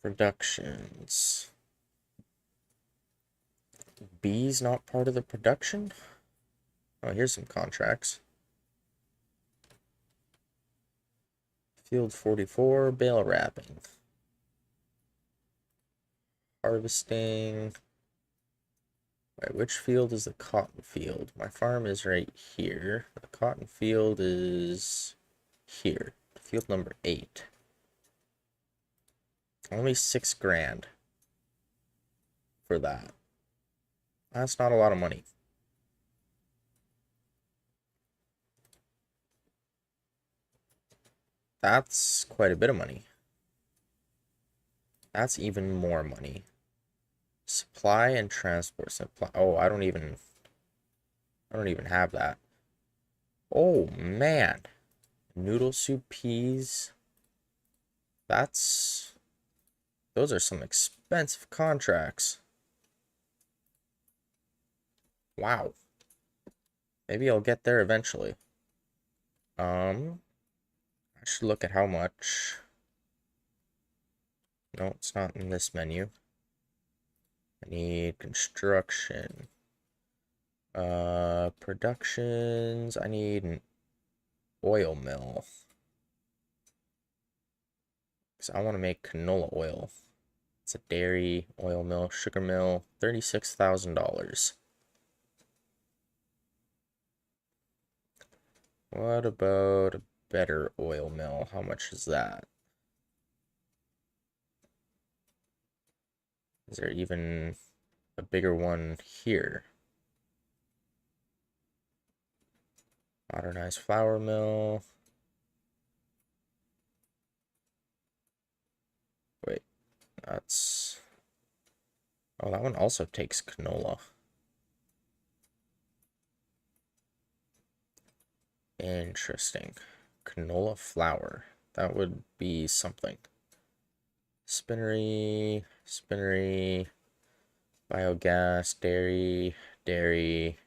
Productions. Bees not part of the production? Oh, here's some contracts. Field 44, bale wrapping. Harvesting. Wait, which field is the cotton field? My farm is right here. The cotton field is here. Field number 8. Only 6 grand for that. That's not a lot of money. That's quite a bit of money. That's even more money. Supply and transport supply. Oh, I don't even have that. Oh man. Noodle soup, peas. Those are some expensive contracts. Wow. Maybe I'll get there eventually. I should look at how much. No, it's not in this menu. I need construction. Productions. I need an oil mill. Because I want to make canola oil. It's a dairy, oil mill, sugar mill, $36,000. What about a better oil mill? How much is that? Is there even a bigger one here? Modernized flour mill. Wait, that's... Oh, that one also takes canola. Interesting. Canola flour. That would be something. Spinnery, biogas, dairy,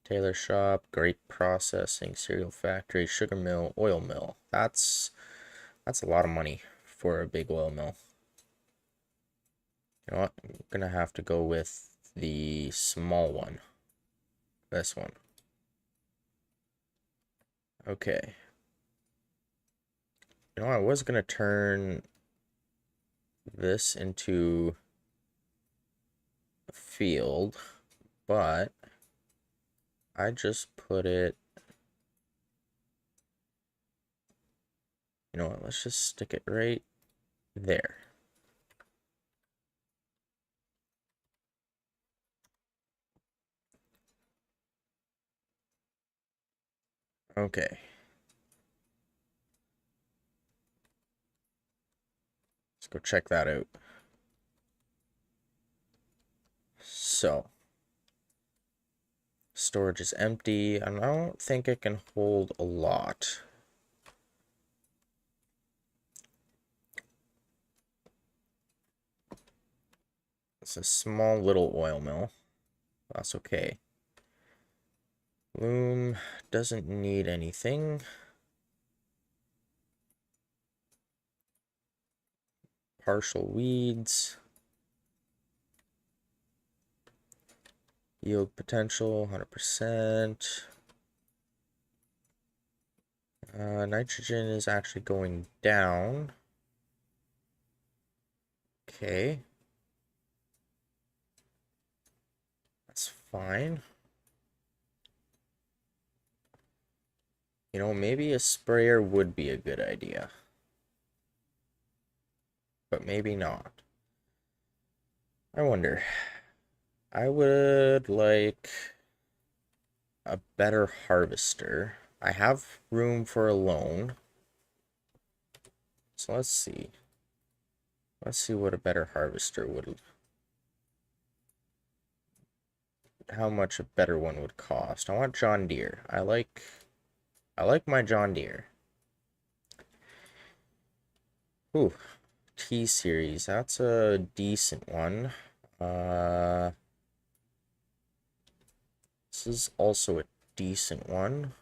tailor shop, grape processing, cereal factory, sugar mill, oil mill. That's a lot of money for a big oil mill. You know what? I'm gonna have to go with the small one. This one. Okay. You know, I was gonna turn this into a field, but I just put it... You know what? Let's just stick it right there. Okay. Let's go check that out. So, storage is empty, and I don't think it can hold a lot. It's a small little oil mill. That's okay. Loom doesn't need anything. Partial weeds. Yield potential, 100%. Nitrogen is actually going down. Okay. That's fine. You know, maybe a sprayer would be a good idea. But maybe not. I wonder. I would like a better harvester. I have room for a loan. So let's see. Let's see what a better harvester would... How much a better one would cost. I want John Deere. I like my John Deere. Ooh, T-Series. That's a decent one. This is also a decent one.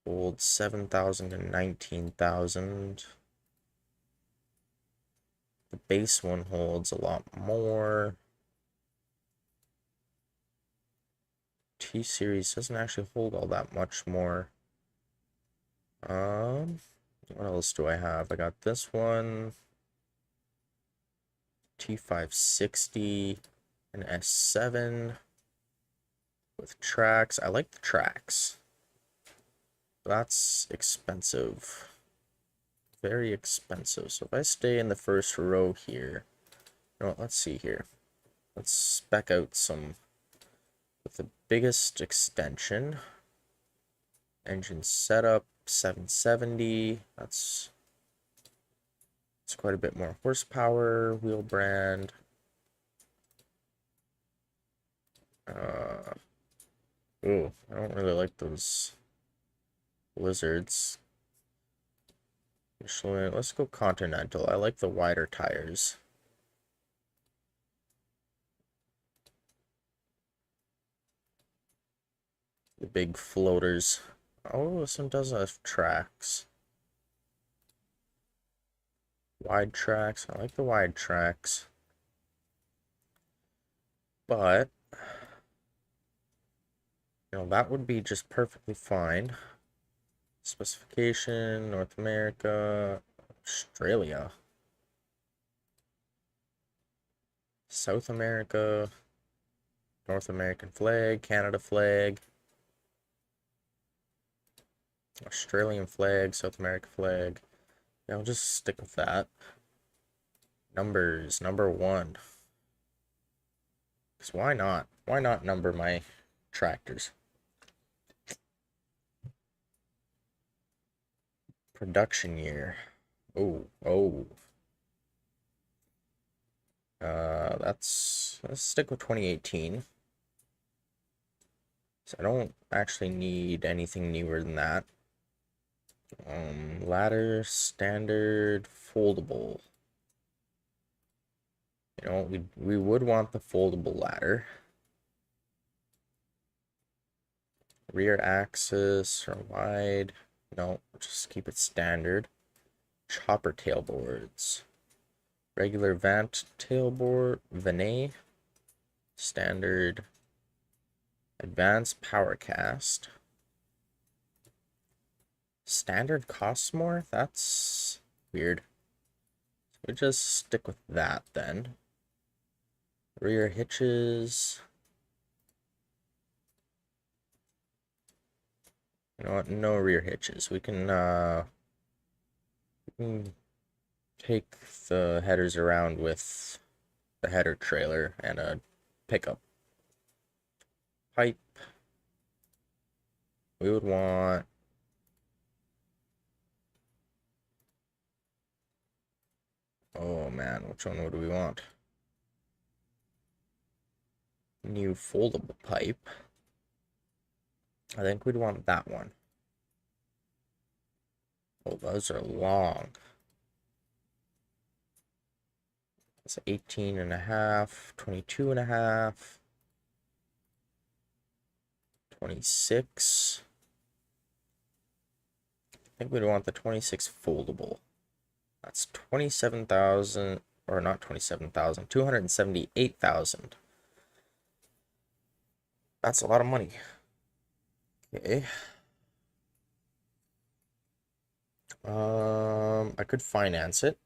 Holds 7,000 and 19,000. The base one holds a lot more. T-Series doesn't actually hold all that much more. What else do I have? I got this one. T560, an S7 with tracks. I like the tracks. That's expensive. Very expensive. So if I stay in the first row here, you know what, let's see here. Let's spec out some with the biggest extension. Engine setup, 770. That's It's quite a bit more horsepower, wheel brand. Ooh, I don't really like those lizards. Michelin, let's go Continental. I like the wider tires. The big floaters. Oh, this one does have tracks. Wide tracks. I like the wide tracks. But, that would be just perfectly fine. Specification, North America, Australia, South America, North American flag, Canada flag, Australian flag, South America flag. Yeah, I'll just stick with that. Numbers, number 1. Because why not? Why not number my tractors? Production year. Oh. Let's stick with 2018. So I don't actually need anything newer than that. Ladder, standard, foldable. We would want the foldable ladder. Rear axis or wide. No, just keep it standard. Chopper tailboards. Regular vent tailboard, Venet. Standard. Advanced power cast. Standard costs more? That's weird. We just stick with that then. Rear hitches. You know what? No rear hitches. We can take the headers around with the header trailer and a pickup. Pipe. We would want oh man, which one would we want? New foldable pipe. I think we'd want that one. Oh, those are long. It's 18 and a half, 22 and a half, 26. I think we'd want the 26 foldable. That's 27,000, or not 27,000, 278,000. That's a lot of money. Okay. I could finance it,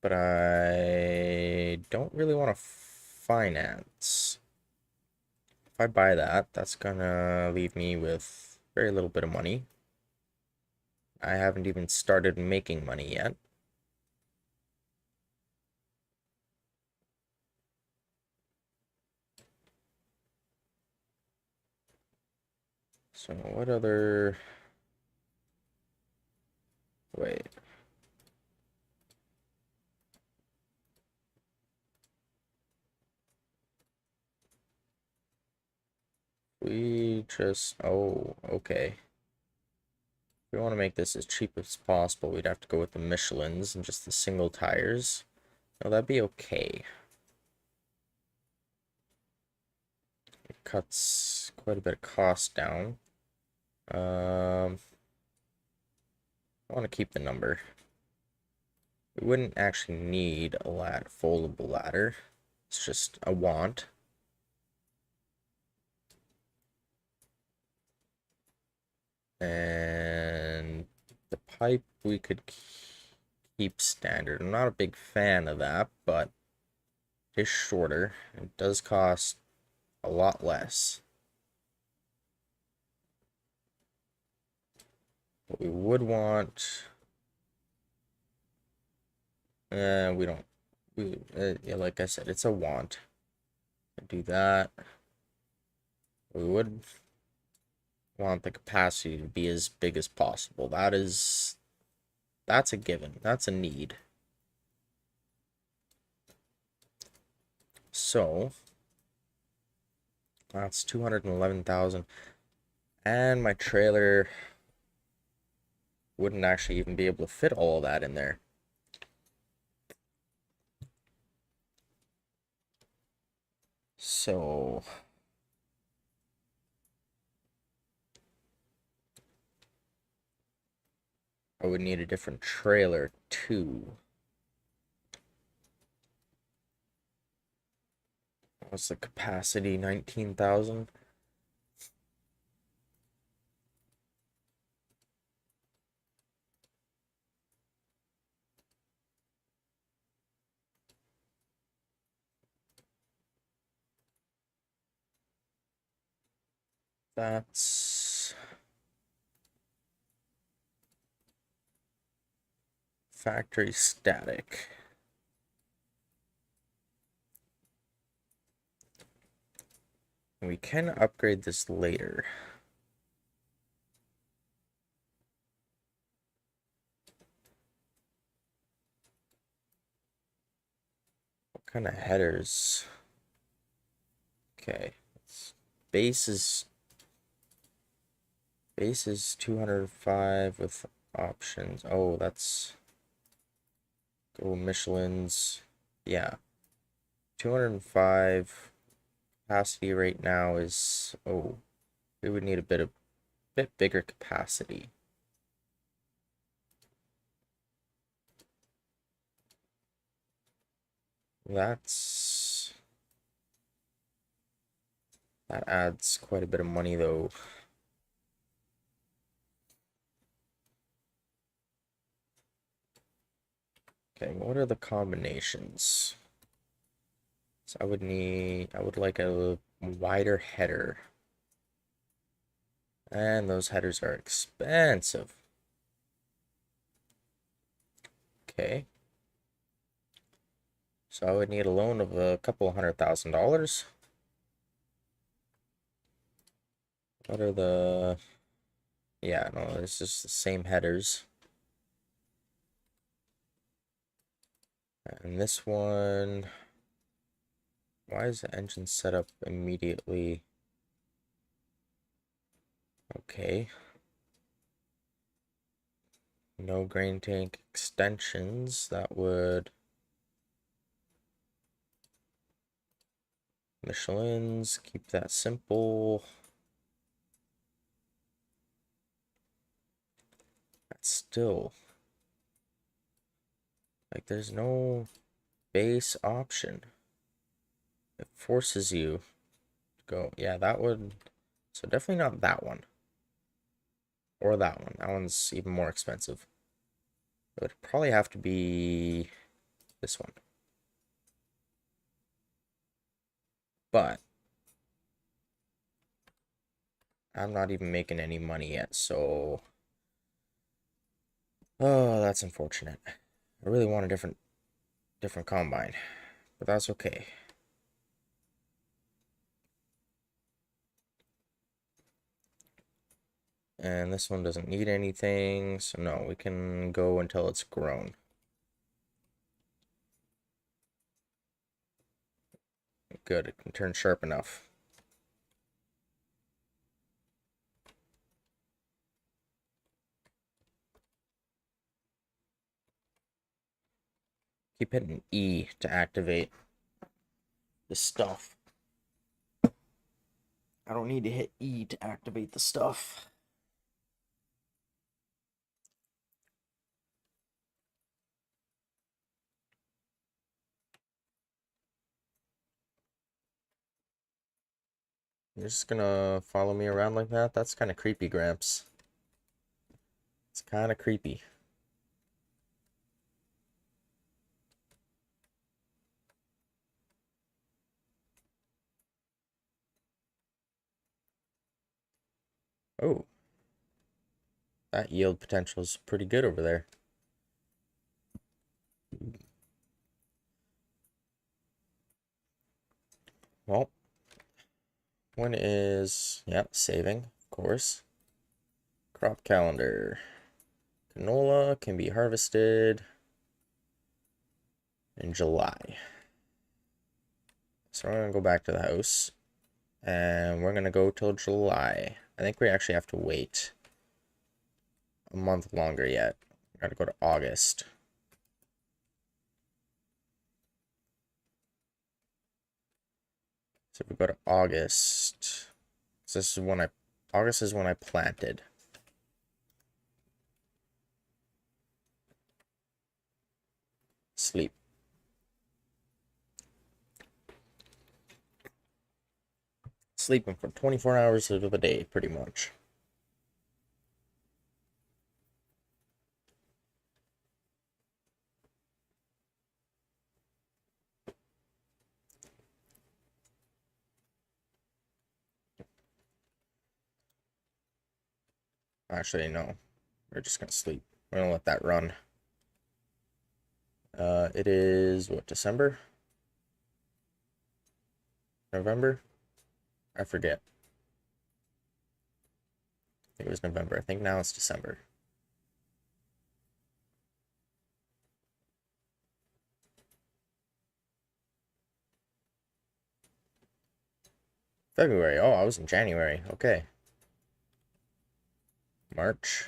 but I don't really want to finance. If I buy that, that's gonna leave me with very little bit of money. I haven't even started making money yet. So what other... Wait. We just... Oh, okay. If we want to make this as cheap as possible, we'd have to go with the Michelins and just the single tires. No, that'd be okay. It cuts quite a bit of cost down. I want to keep the number. We wouldn't actually need a foldable ladder. It's just a want. And the pipe we could keep standard. I'm not a big fan of that, but it is shorter. It does cost a lot less. What we would want... we don't... yeah, like I said, it's a want. Do that. We would want the capacity to be as big as possible. That is That's a given. That's a need. So that's 211,000. And my trailer wouldn't actually even be able to fit all of that in there. So I would need a different trailer too. What's the capacity? 19,000? That's factory static. We can upgrade this later. What kind of headers? Okay. Base is 205 with options. Oh, that's go Michelin's. Yeah. 205 capacity right now is, oh, we would need a bit bigger capacity. That adds quite a bit of money though. Okay, what are the combinations? So I would like a wider header. And those headers are expensive. Okay. So I would need a loan of a couple $100,000. What are the... Yeah, no, it's just the same headers. And this one... Why is the engine set up immediately? Okay. No grain tank extensions. That would... Michelin's. Keep that simple. That's still... Like, there's no base option. It forces you to go. Yeah, that would... So definitely not that one. Or that one. That one's even more expensive. It would probably have to be this one. But I'm not even making any money yet, so... Oh, that's unfortunate. I really want a different combine, but that's okay. And this one doesn't need anything, so no, we can go until it's grown. Good, it can turn sharp enough. Keep hitting E to activate the stuff. I don't need to hit E to activate the stuff. You're just gonna follow me around like that? That's kind of creepy, Gramps. It's kind of creepy. Oh. That yield potential is pretty good over there. Well, when is, yeah, saving, of course. Crop calendar. Canola can be harvested in July. So we're going to go back to the house. And we're going to go till July. I think we actually have to wait a month longer yet. Got to go to August. So if we go to August, so this is when August is when I planted. Sleep. Sleeping for 24 hours of the day, pretty much. Actually, no. We're just gonna sleep. We're gonna let that run. It is, what, December? November? I forget. I think it was November. I think now it's December. February. Oh, I was in January. Okay. March.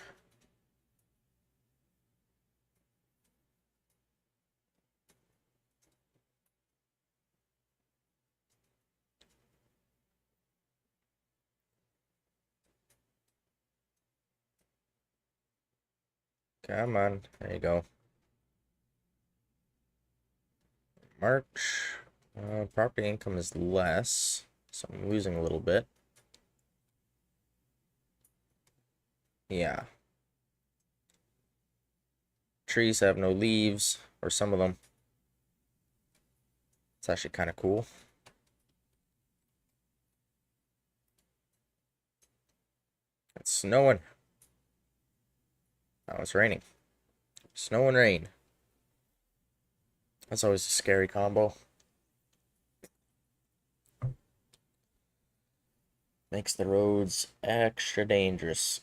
Come on. There you go. March. Property income is less, so I'm losing a little bit. Yeah. Trees have no leaves, or some of them. It's actually kind of cool. It's snowing. Now it's raining. Snow and rain. That's always a scary combo. Makes the roads extra dangerous.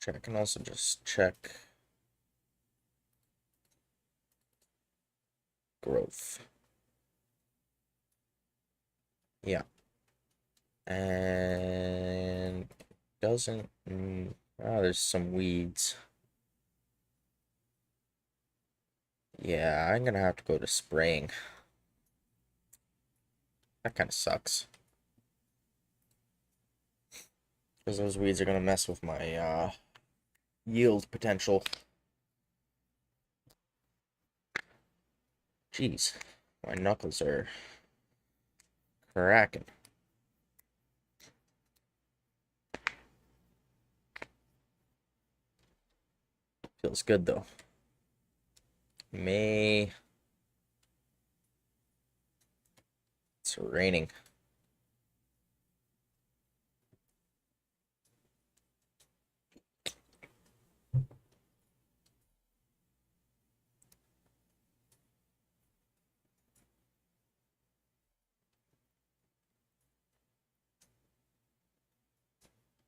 I can also just check growth. Yeah. And doesn't... there's some weeds. Yeah, I'm gonna have to go to spraying. That kind of sucks. Because those weeds are gonna mess with my yield potential. Jeez, my knuckles are cracking. Feels good though. May. It's raining.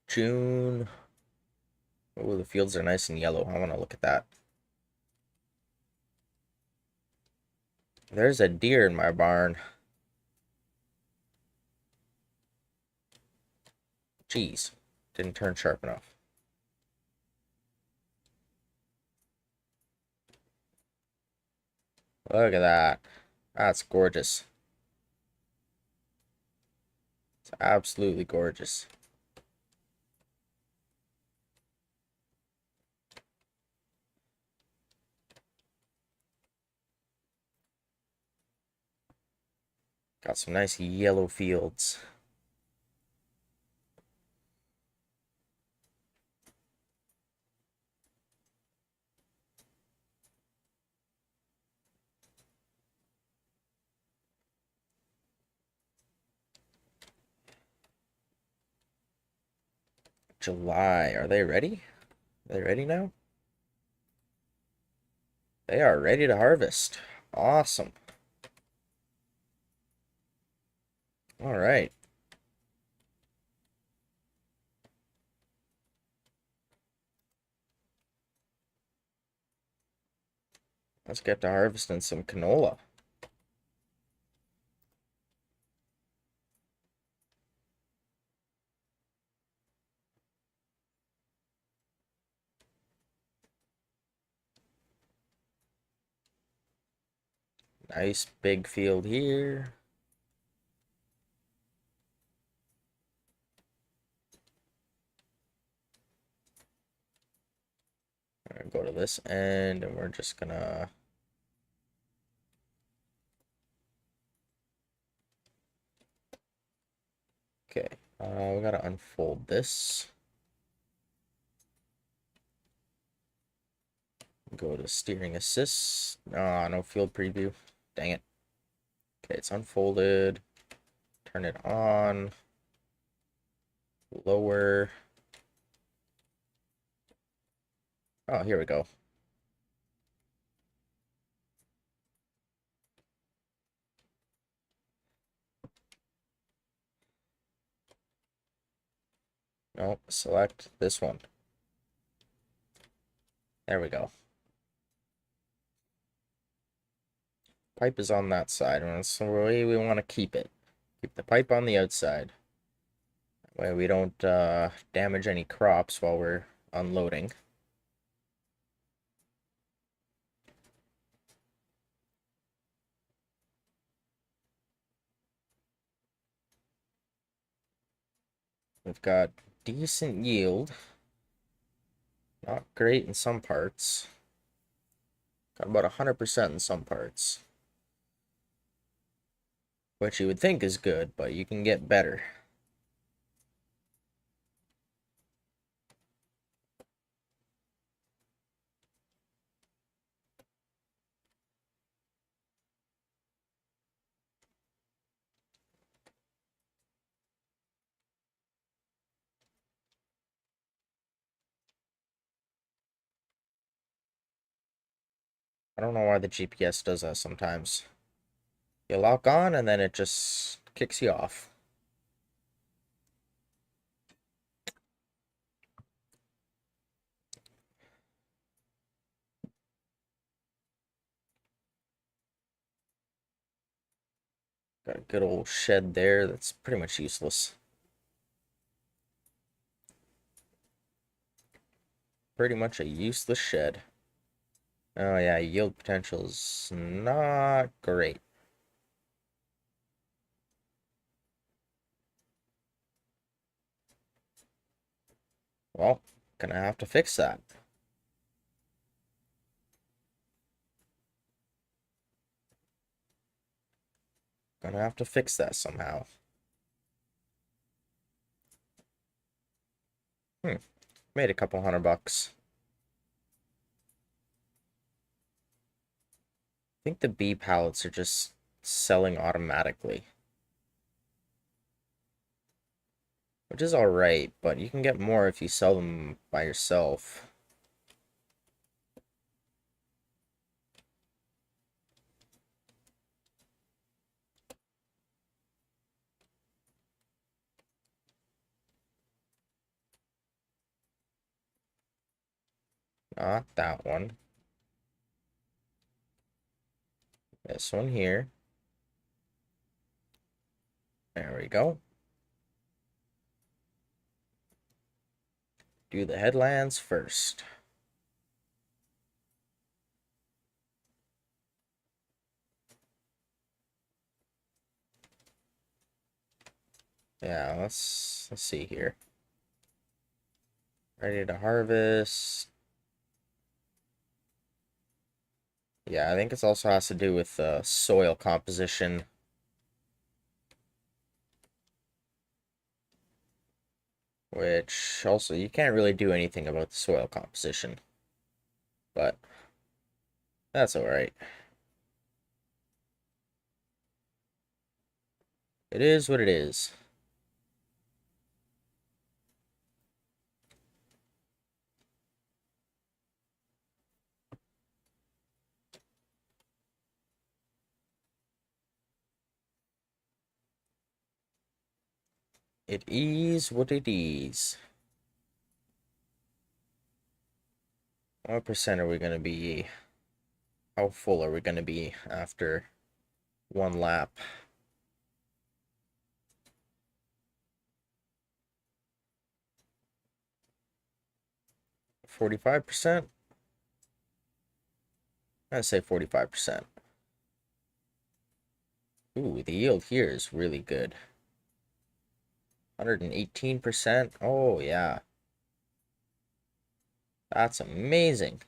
June. Oh, the fields are nice and yellow. I want to look at that. There's a deer in my barn. Jeez, didn't turn sharp enough. Look at that. That's gorgeous. It's absolutely gorgeous. Got some nice yellow fields. July. Are they ready? Are they ready now? They are ready to harvest. Awesome. All right. let's get to harvesting some canola. Nice big field here. Go to this end, and we're just gonna okay. We gotta unfold this. Go to steering assist. No field preview. Dang it. Okay, it's unfolded. Turn it on. Lower. Oh, here we go. No, select this one. There we go. Pipe is on that side, and that's the way we want to keep it. Keep the pipe on the outside. That way we don't damage any crops while we're unloading. We've got decent yield. Not great in some parts. Got about 100% in some parts. Which you would think is good, but you can get better. I don't know why the GPS does that sometimes. You lock on and then it just kicks you off. Got a good old shed there that's pretty much useless. Pretty much a useless shed. Oh yeah, yield potential's not great. Well, gonna have to fix that. Gonna have to fix that somehow. Made a couple $100. I think the bee pallets are just selling automatically. Which is alright, but you can get more if you sell them by yourself. Not that one. This one here. There we go. Do the headlands first. Yeah, let's see here. Ready to harvest. Yeah, I think it also has to do with soil composition. Which also, you can't really do anything about the soil composition. But that's alright. It is what it is. It is what it is. What percent are we going to be? How full are we going to be after one lap? 45%? I'd say 45%. Ooh, the yield here is really good. 118%. Oh, yeah. That's amazing.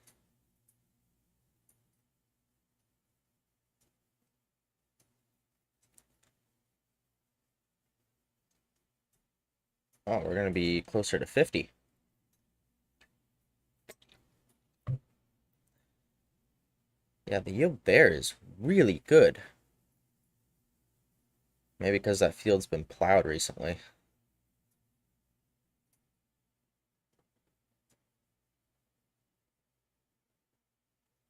Oh, we're going to be closer to 50. Yeah, the yield there is really good. Maybe because that field's been plowed recently.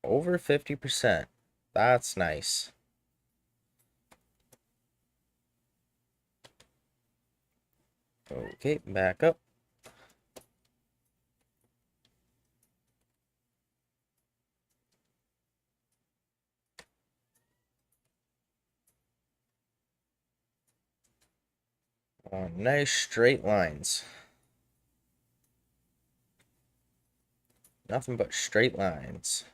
Over 50%. That's nice. Okay, back up. Oh, nice straight lines. Nothing but straight lines.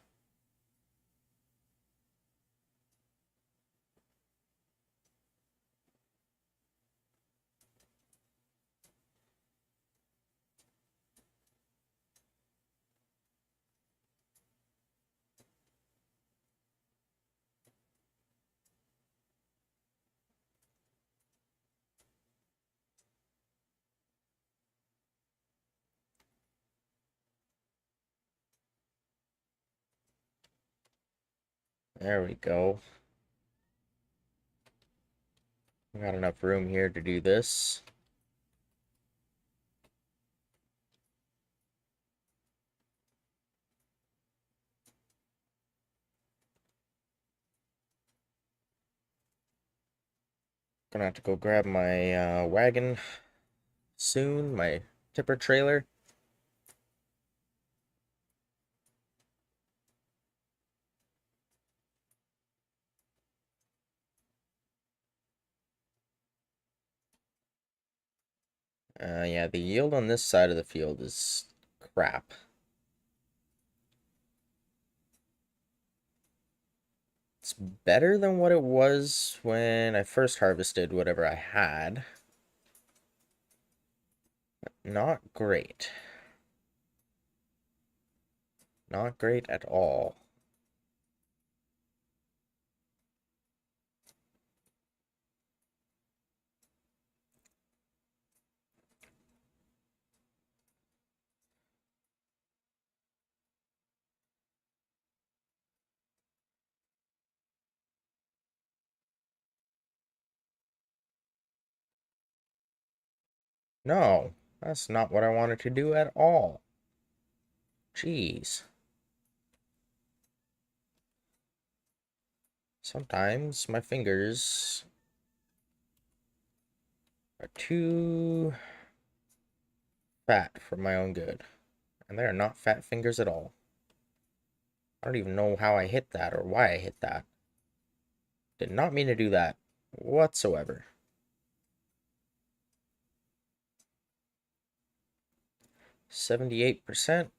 There we go. We got enough room here to do this. Gonna have to go grab my wagon soon, my tipper trailer. Yeah, the yield on this side of the field is crap. It's better than what it was when I first harvested whatever I had. Not great. Not great at all. No, that's not what I wanted to do at all. Jeez. Sometimes my fingers are too fat for my own good. And they are not fat fingers at all. I don't even know how I hit that or why I hit that. Did not mean to do that whatsoever. 78%.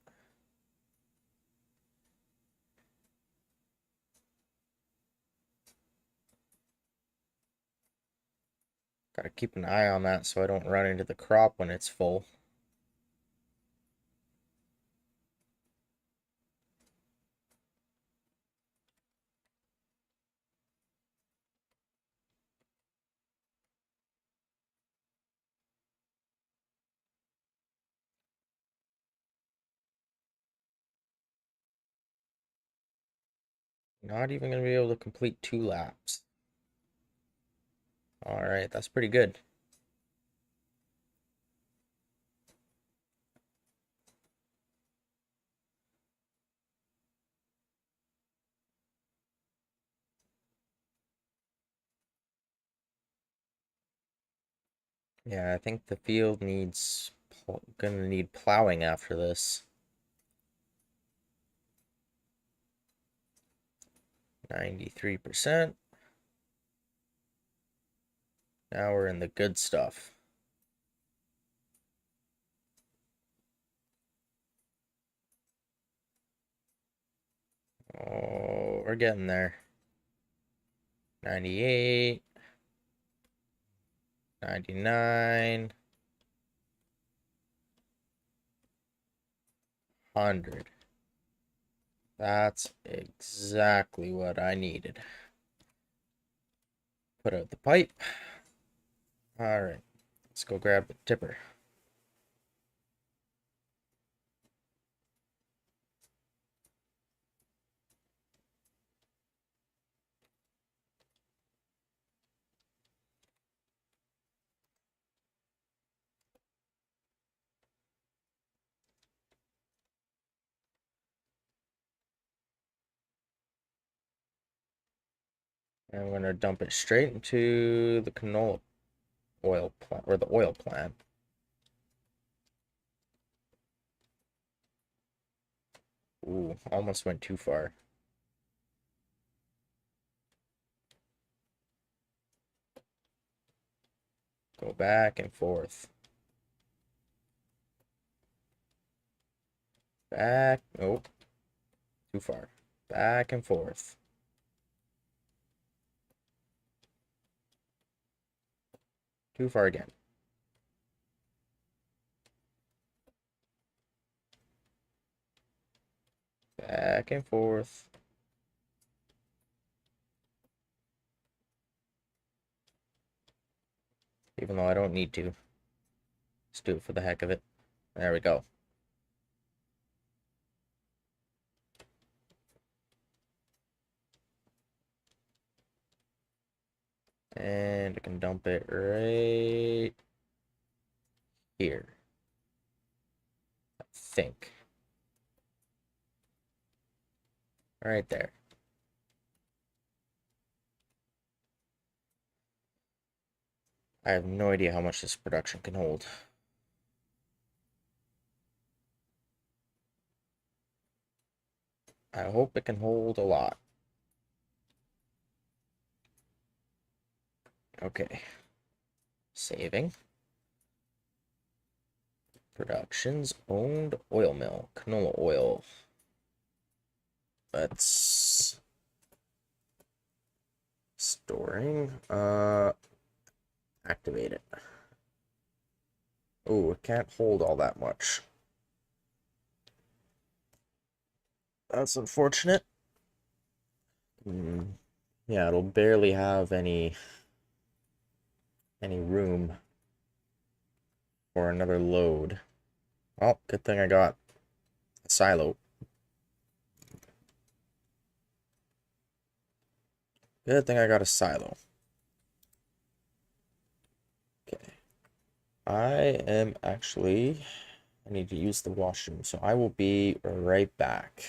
Gotta keep an eye on that so I don't run into the crop when it's full. Not even gonna be able to complete 2 laps. Alright, that's pretty good. Yeah, I think the field needs gonna need plowing after this. 93%. Now we're in the good stuff. Oh, we're getting there. 98. 99. 100. That's exactly what I needed. Put out the pipe. All right, let's go grab the tipper. And we're gonna dump it straight into the canola oil plant, or the oil plant. Ooh, almost went too far. Go back and forth. Back, nope, too far. Back and forth. Too far again. Back and forth. Even though I don't need to. Let's do it for the heck of it. There we go. And I can dump it right here. I think. Right there. I have no idea how much this production can hold. I hope it can hold a lot. Okay. Saving. Productions owned oil mill. Canola oil. Let's storing. Activate it. Oh, it can't hold all that much. That's unfortunate. Yeah, it'll barely have any room for another load. Well, good thing I got a silo. Good thing I got a silo. Okay. I am actually... I need to use the washroom, so I will be right back.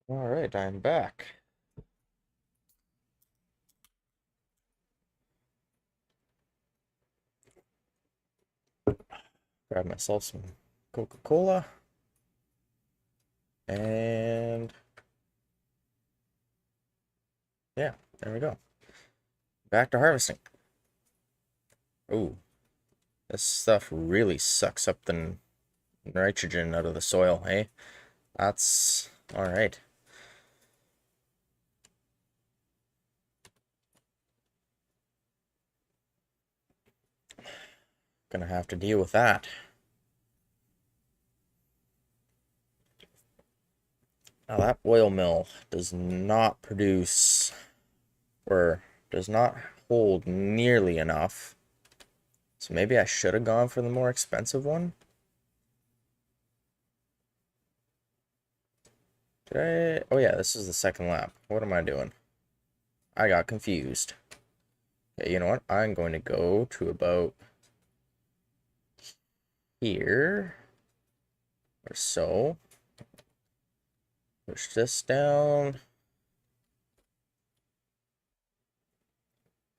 All right, I'm back. Grab myself some Coca-Cola. And yeah, there we go. Back to harvesting. Ooh, this stuff really sucks up the nitrogen out of the soil, hey? That's all right. Gonna have to deal with that. Now that oil mill does not produce or does not hold nearly enough. So maybe I should have gone for the more expensive one. Did I? Oh yeah, this is the second lap. What am I doing? I got confused. Okay, you know what? I'm going to go to about here or so. Push this down.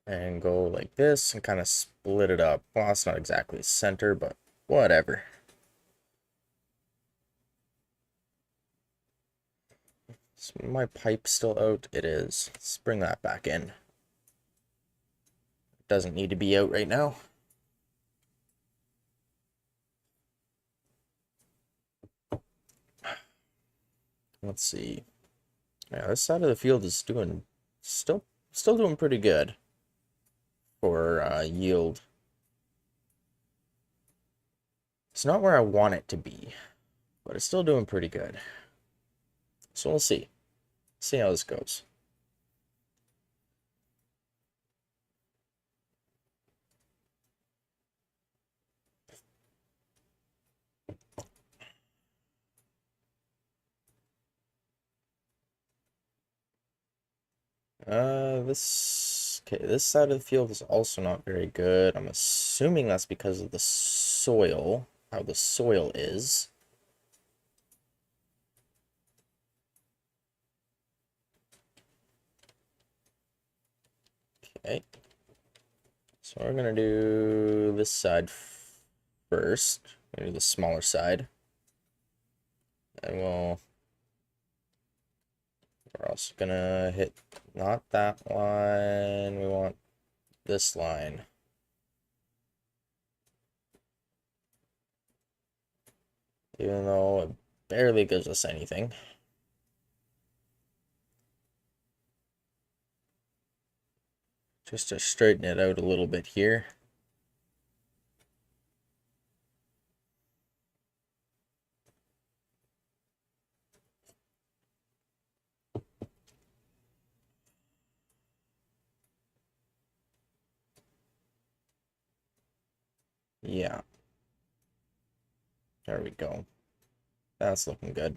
And go like this and kind of split it up. Well, it's not exactly center, but whatever. Is my pipe still out? It is. Let's bring that back in. It doesn't need to be out right now. Let's see. Yeah, this side of the field is doing still doing pretty good for yield. It's not where I want it to be, but it's still doing pretty good. So we'll see. See how this goes. This side of the field is also not very good. I'm assuming that's because of the soil, how the soil is. Okay. So we're gonna do this side first. Maybe the smaller side. And we're also gonna hit not that line. We want this line. Even though it barely gives us anything. Just to straighten it out a little bit here. Yeah. There we go. That's looking good.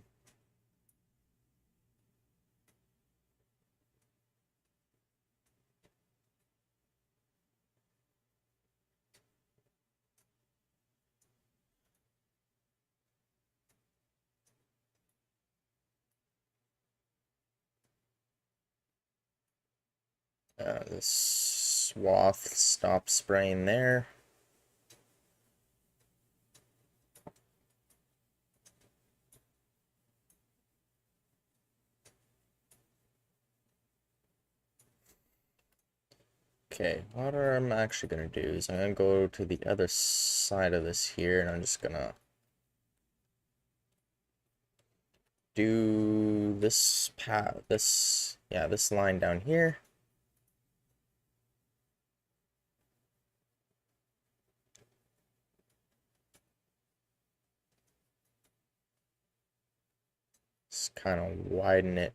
This swath stop spraying there. Okay, what I'm actually going to do is I'm going to go to the other side of this here, and I'm just going to do this path, this line down here. Just kind of widen it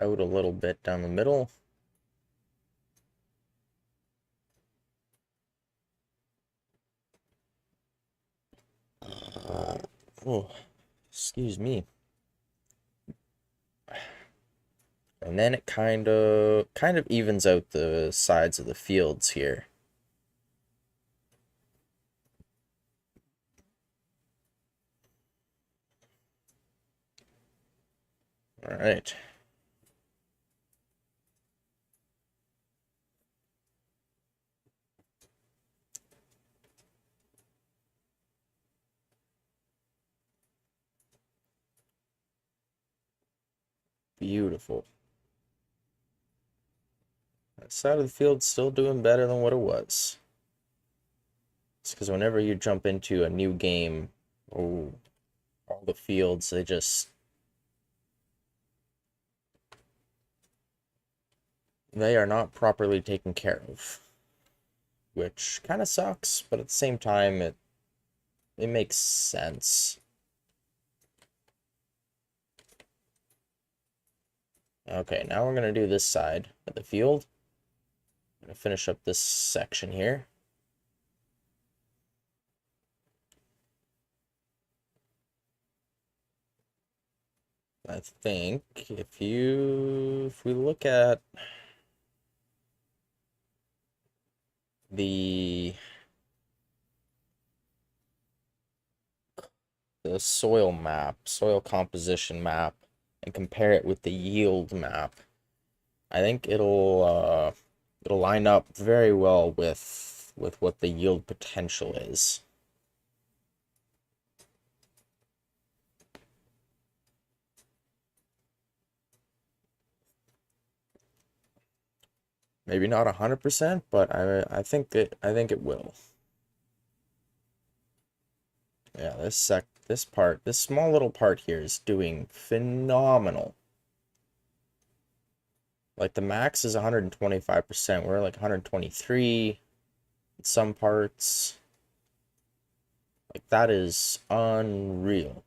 out a little bit down the middle. Oh, excuse me. And then it kind of evens out the sides of the fields here. All right. beautiful. That side of the field's still doing better than what it was. It's because whenever you jump into a new game, oh, all the fields, they are not properly taken care of. Which kind of sucks, but at the same time, it makes sense. Okay, now we're going to do this side of the field. I'm going to finish up this section here. I think if we look at the soil map, soil composition map, and compare it with the yield map, I think it'll line up very well with what the yield potential is. Maybe not 100%, but I think it will. Yeah, this small little part here is doing phenomenal. Like the max is 125%. We're like 123 in some parts. Like that is unreal.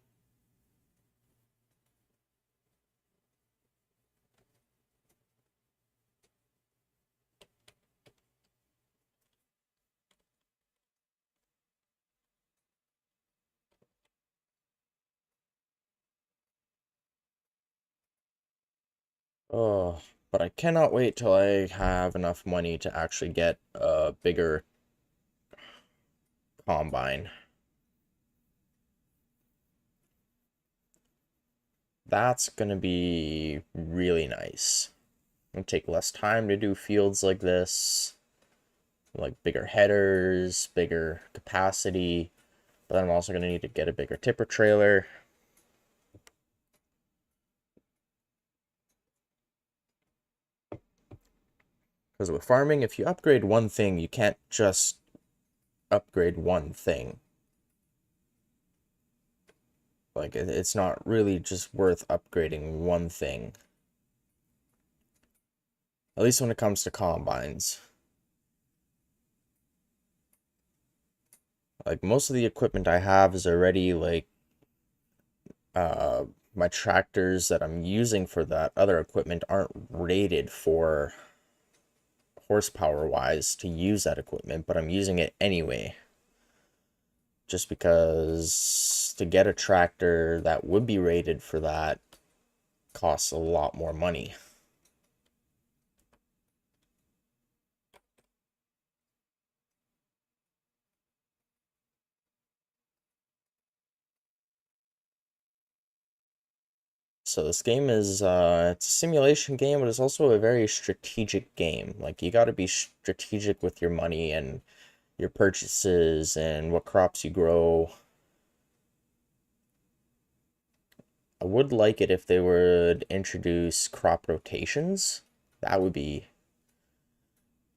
Oh, but I cannot wait till I have enough money to actually get a bigger combine. That's gonna be really nice. It'll take less time to do fields like this, like bigger headers, bigger capacity, but then I'm also gonna need to get a bigger tipper trailer. Because with farming, if you upgrade one thing, you can't just upgrade one thing. Like, it's not really just worth upgrading one thing. At least when it comes to combines. Like, most of the equipment I have is already, like, my tractors that I'm using for that other equipment aren't rated for horsepower-wise to use that equipment, but I'm using it anyway. Just because to get a tractor that would be rated for that costs a lot more money. So this game is it's a simulation game, but it's also a very strategic game. Like you got to be strategic with your money and your purchases and what crops you grow. I would like it if they would introduce crop rotations. That would be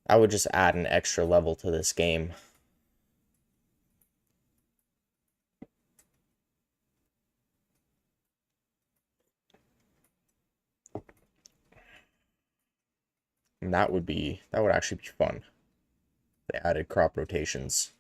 I would just add an extra level to this game. And that would actually be fun. They added crop rotations.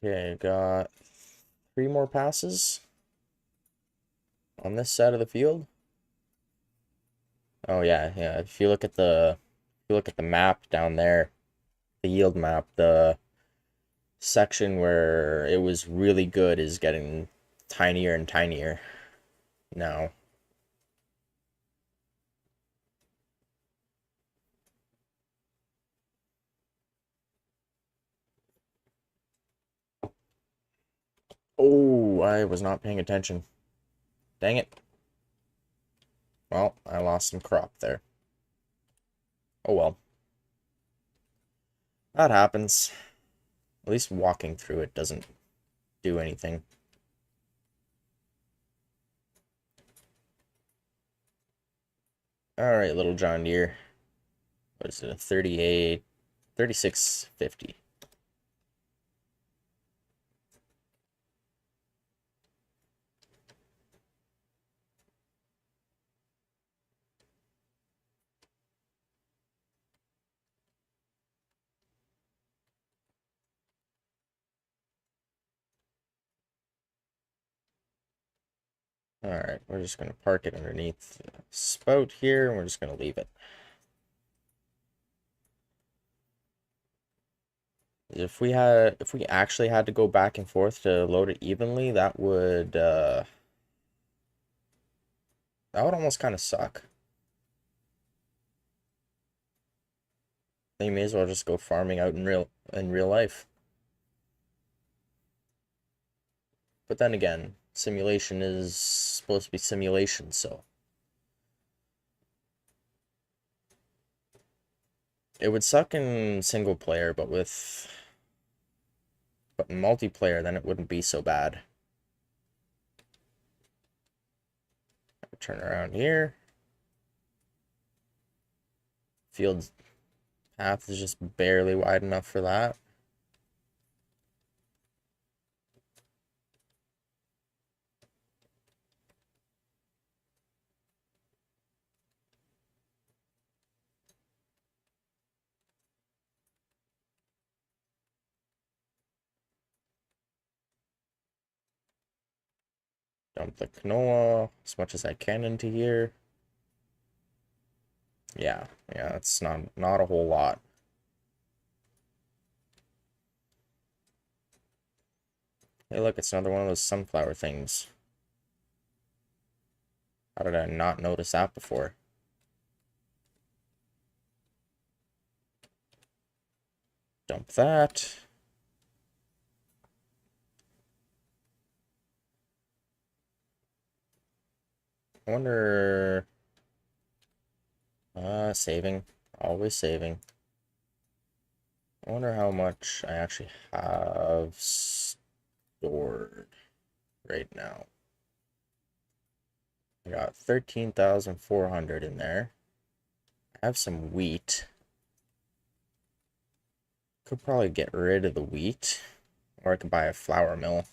Okay, got 3 more passes on this side of the field. Oh yeah, yeah. If you look at the map down there, the yield map, section where it was really good is getting tinier and tinier now. Oh, I was not paying attention. Dang it. Well, I lost some crop there. Oh well. That happens. At least walking through it doesn't do anything. Alright, little John Deere. What is it? A 38, 3650. Alright, we're just going to park it underneath the spout here, and we're just going to leave it. If we actually had to go back and forth to load it evenly, that would almost kind of suck. Then you may as well just go farming out in real life. But then again, simulation is supposed to be simulation, so it would suck in single player, but in multiplayer, then it wouldn't be so bad. Turn around here. Field path is just barely wide enough for that. Dump the canola as much as I can into here. Yeah, it's not a whole lot. Hey, look, it's another one of those sunflower things. How did I not notice that before? Dump that. I wonder... saving. Always saving. I wonder how much I actually have stored right now. I got 13,400 in there. I have some wheat. Could probably get rid of the wheat. Or I could buy a flour mill.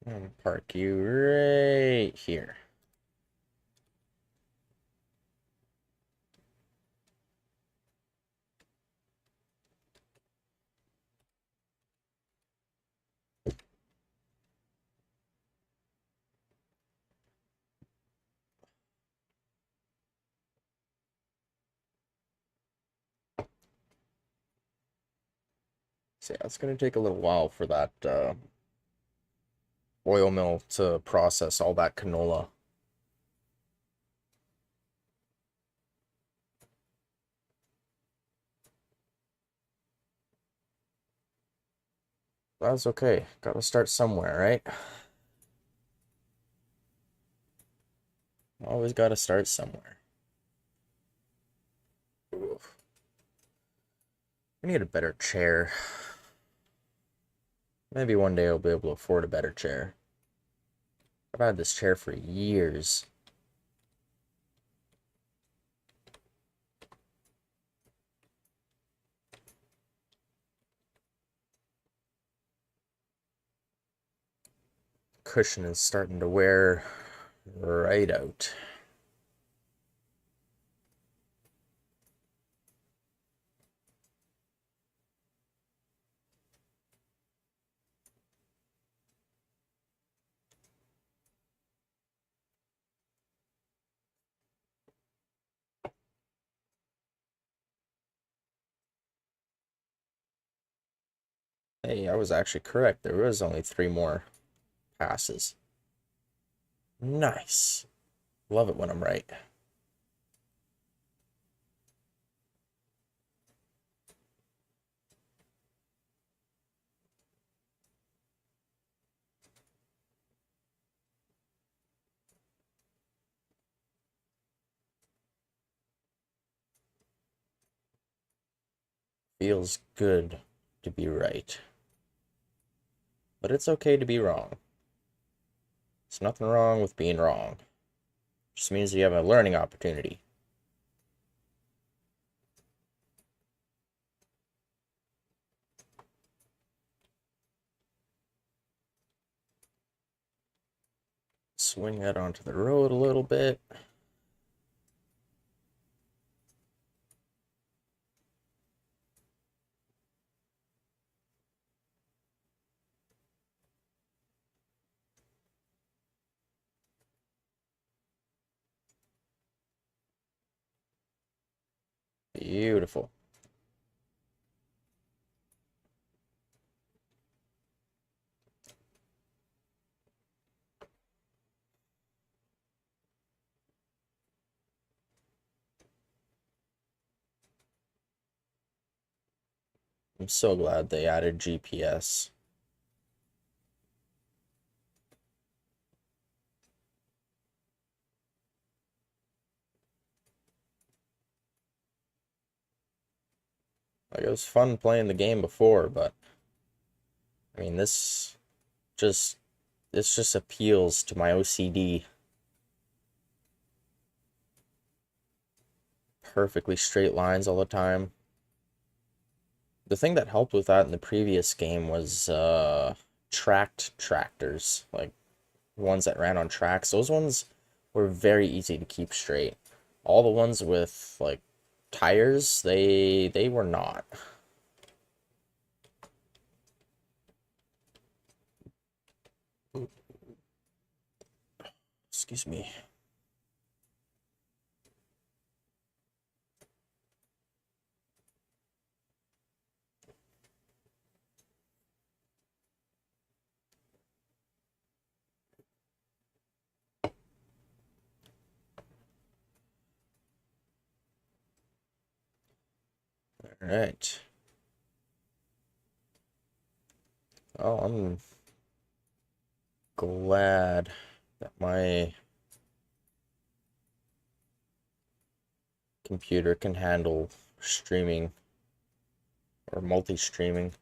I'm gonna park you right here. So yeah, it's gonna take a little while for that oil mill to process all that canola. That's okay. Gotta start somewhere, right? Always gotta start somewhere. Oof. I need a better chair. Maybe one day I'll be able to afford a better chair. I've had this chair for years. Cushion is starting to wear right out. Hey, I was actually correct. There was only 3 more passes. Nice. Love it when I'm right. Feels good to be right. But it's okay to be wrong. There's nothing wrong with being wrong. Just means you have a learning opportunity. Swing that onto the road a little bit. Beautiful. I'm so glad they added GPS. Like, it was fun playing the game before, but I mean, just this just appeals to my OCD. Perfectly straight lines all the time. The thing that helped with that in the previous game was tracked tractors, like ones that ran on tracks. Those ones were very easy to keep straight. All the ones with like tires, they were not. Excuse me. All right. Oh, I'm glad that my computer can handle streaming or multi-streaming.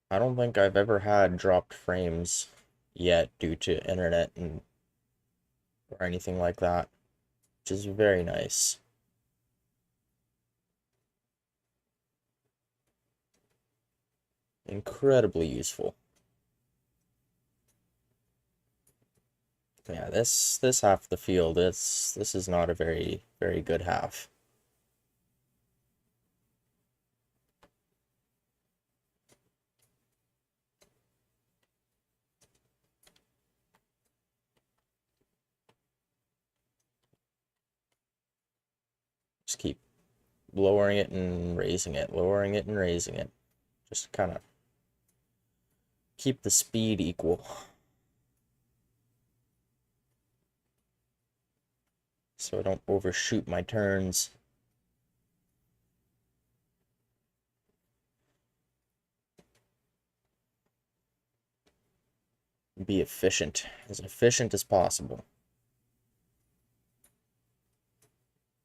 I don't think I've ever had dropped frames yet due to internet and or anything like that, which is very nice. Incredibly useful. Yeah, this half of the field, this is not a very good half. Just keep lowering it and raising it, lowering it and raising it. Just kind of keep the speed equal. So I don't overshoot my turns. Be efficient as possible.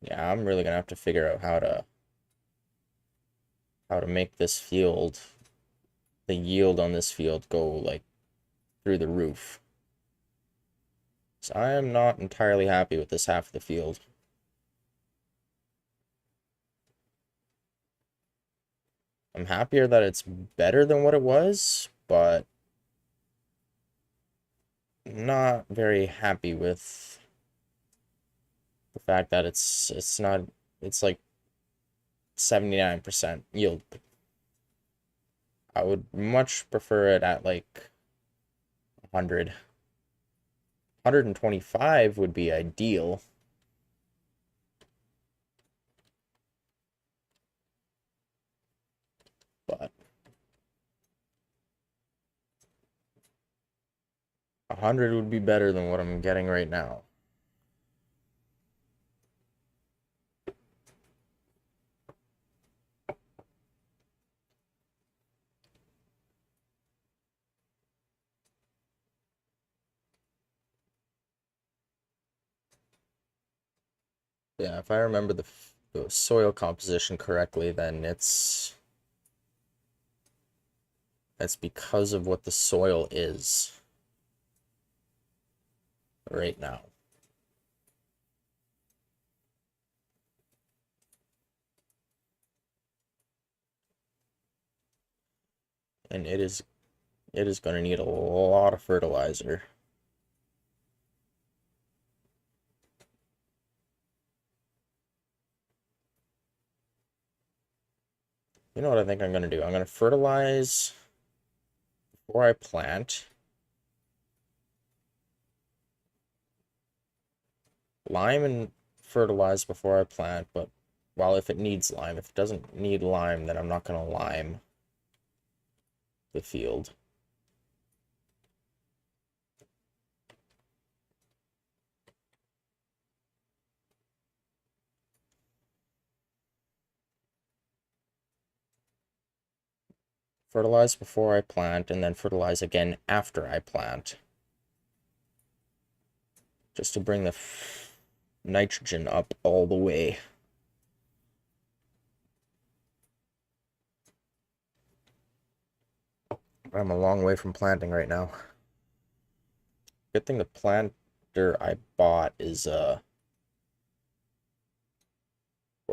Yeah, I'm really gonna have to figure out how to make this field, the yield on this field, go like through the roof. So I am not entirely happy with this half of the field. I'm happier that it's better than what it was, but not very happy with the fact that it's not, it's like 79% yield. I would much prefer it at like 100. 125 would be ideal. 100 would be better than what I'm getting right now. Yeah, if I remember the soil composition correctly, then that's because of what the soil is right now. And it is going to need a lot of fertilizer. You know what I think I'm going to do? I'm going to fertilize before I plant. Lime and fertilize before I plant, but well, if it needs lime. If it doesn't need lime, then I'm not going to lime the field. Fertilize before I plant, and then fertilize again after I plant. Just to bring the nitrogen up all the way. I'm a long way from planting right now. Good thing the planter I bought is or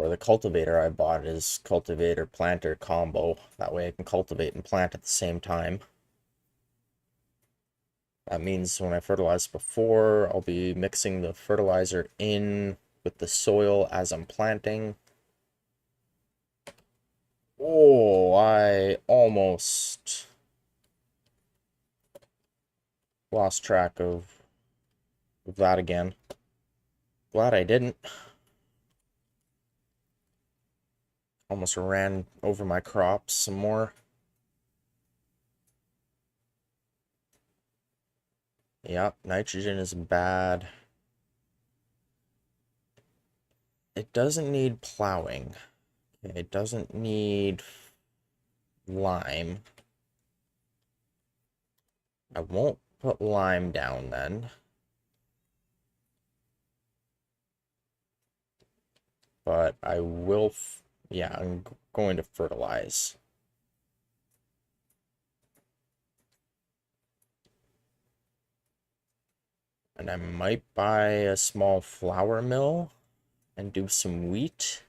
the cultivator I bought is cultivator planter combo. That way I can cultivate and plant at the same time. That means when I fertilize before, I'll be mixing the fertilizer in with the soil as I'm planting. Oh, I almost lost track of that again. Glad I didn't. Almost ran over my crops some more. Yep, nitrogen is bad. It doesn't need plowing. It doesn't need lime. I won't put lime down then. But I will, yeah, I'm going to fertilize. And I might buy a small flour mill and do some wheat.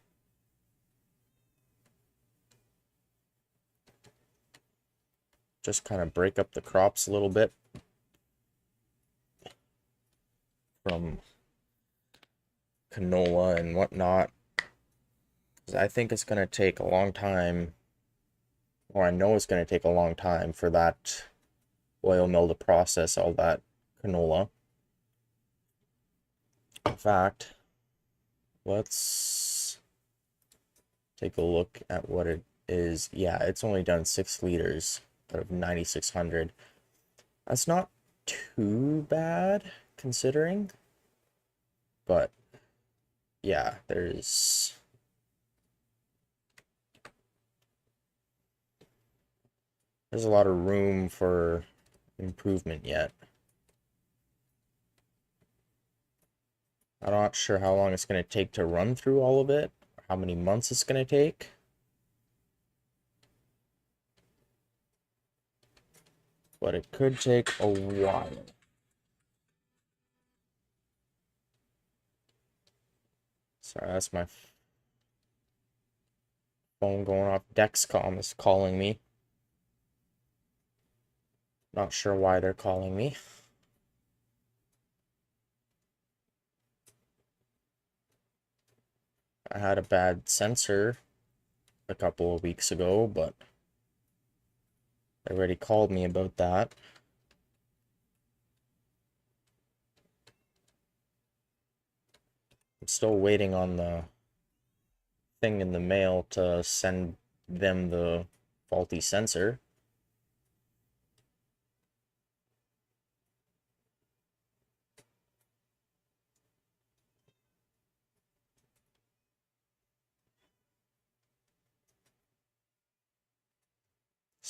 Just kind of break up the crops a little bit from canola and whatnot. Because I think it's going to take a long time, or I know it's going to take a long time for that oil mill to process all that canola. In fact, let's take a look at what it is. Yeah, it's only done 6 liters out of 9,600. That's not too bad considering, but yeah, there's a lot of room for improvement yet. I'm not sure how long it's going to take to run through all of it, or how many months it's going to take. But it could take a while. Sorry, that's my phone going off. Dexcom is calling me. Not sure why they're calling me. I had a bad sensor a couple of weeks ago, but they already called me about that. I'm still waiting on the thing in the mail to send them the faulty sensor.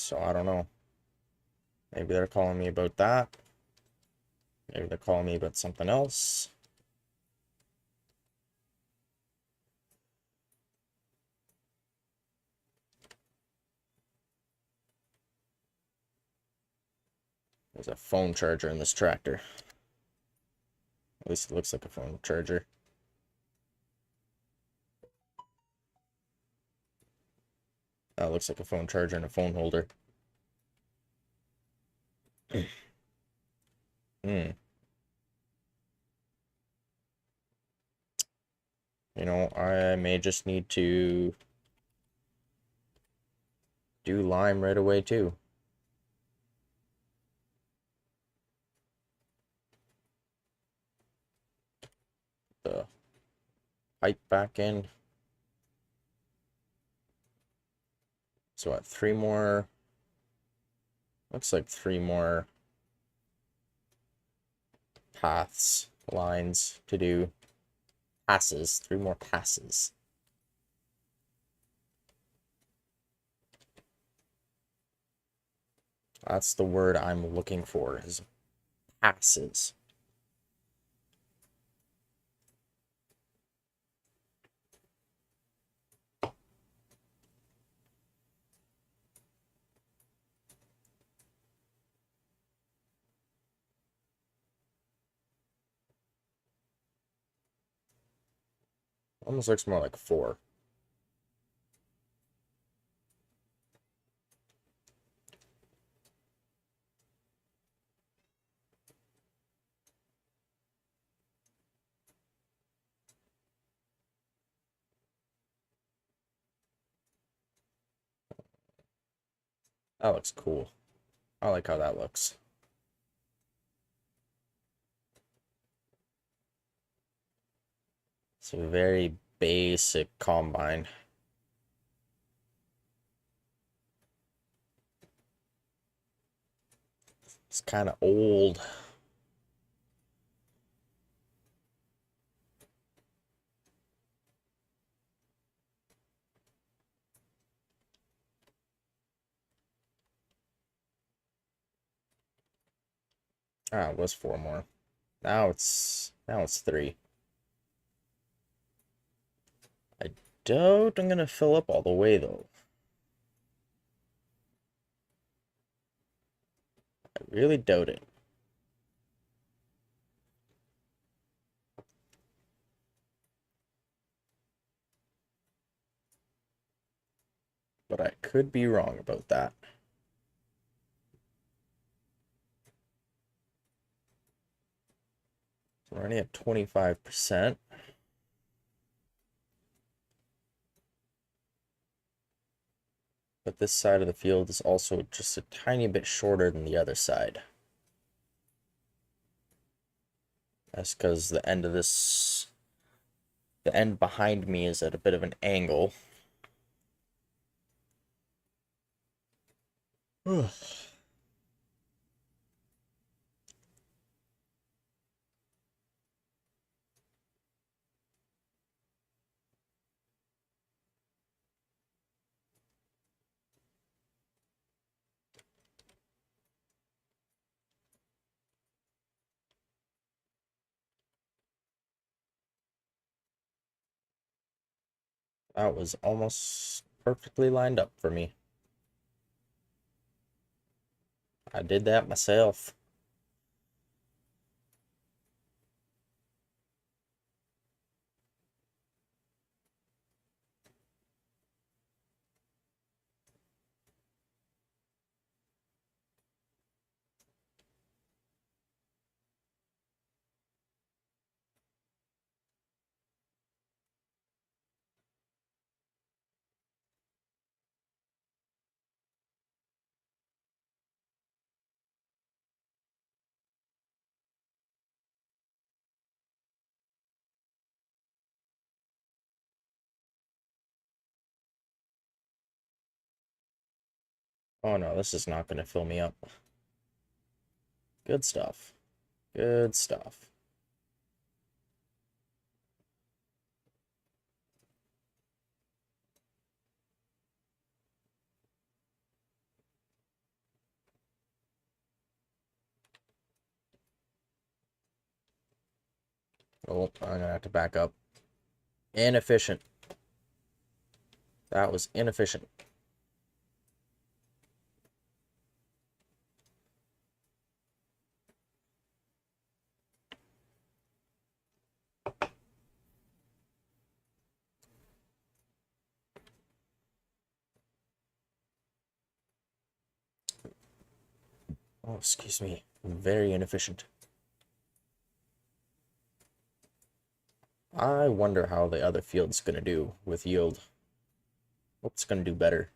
So I don't know. Maybe they're calling me about that. Maybe they're calling me about something else. There's a phone charger in this tractor. At least it looks like a phone charger. That looks like a phone charger and a phone holder. Hmm. You know, I may just need to do lime right away too. The pipe back in. So what, 3 more? Looks like 3 more paths, lines to do. Passes, 3 more passes. That's the word I'm looking for, is passes. Almost looks more like 4. That looks cool. I like how that looks. It's a very basic combine. It's kind of old. Ah, it was 4 more. Now it's 3. I doubt I'm gonna fill up all the way though. I really doubt it. But I could be wrong about that. So we're already at 25%. But this side of the field is also just a tiny bit shorter than the other side. That's because the end behind me is at a bit of an angle. That was almost perfectly lined up for me. I did that myself. Oh no, this is not going to fill me up. Good stuff. Good stuff. Oh, I'm gonna have to back up. Inefficient. That was inefficient. Oh, excuse me. Very inefficient. I wonder how the other field's gonna do with yield. Hope it's gonna do better.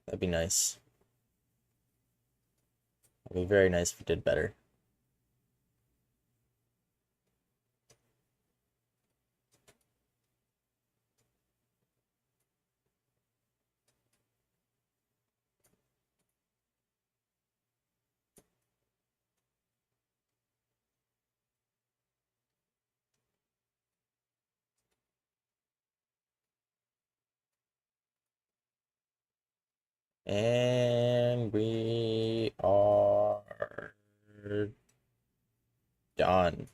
That'd be nice. It'd be very nice if it did better. And we are done.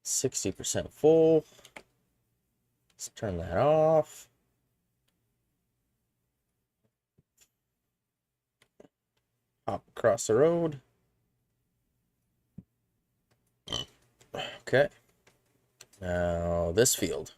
60% full. Let's turn that off. Hop across the road. Okay. Now this field.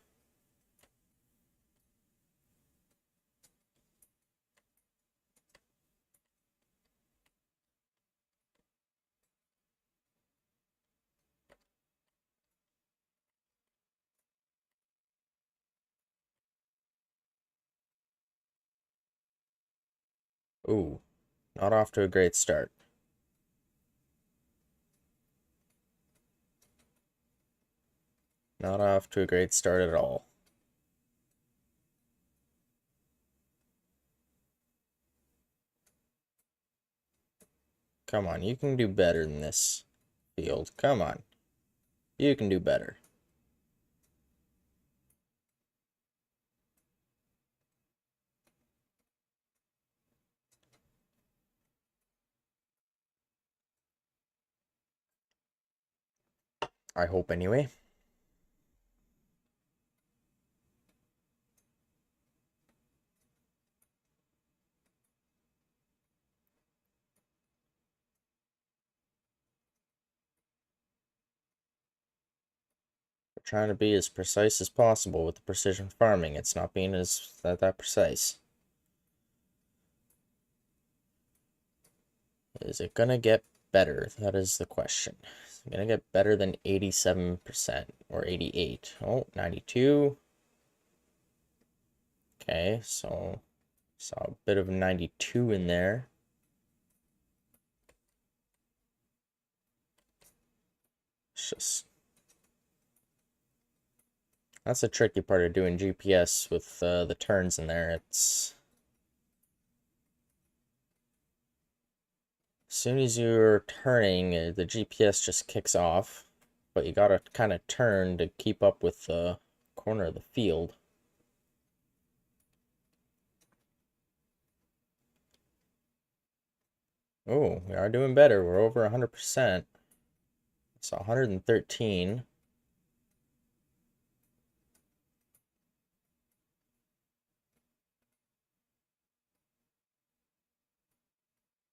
Ooh, not off to a great start. Not off to a great start at all. Come on, you can do better than this field. Come on. You can do better. I hope anyway. We're trying to be as precise as possible with the precision farming. It's not being as that precise. Is it gonna get better? That is the question. Is it gonna get better than 87% or 88? Oh, 92. Okay, so saw a bit of 92 in there. It's just that's the tricky part of doing GPS with the turns in there. It's as soon as you're turning, the GPS just kicks off, but you gotta kind of turn to keep up with the corner of the field. Oh, we are doing better. We're over 100%. It's 113.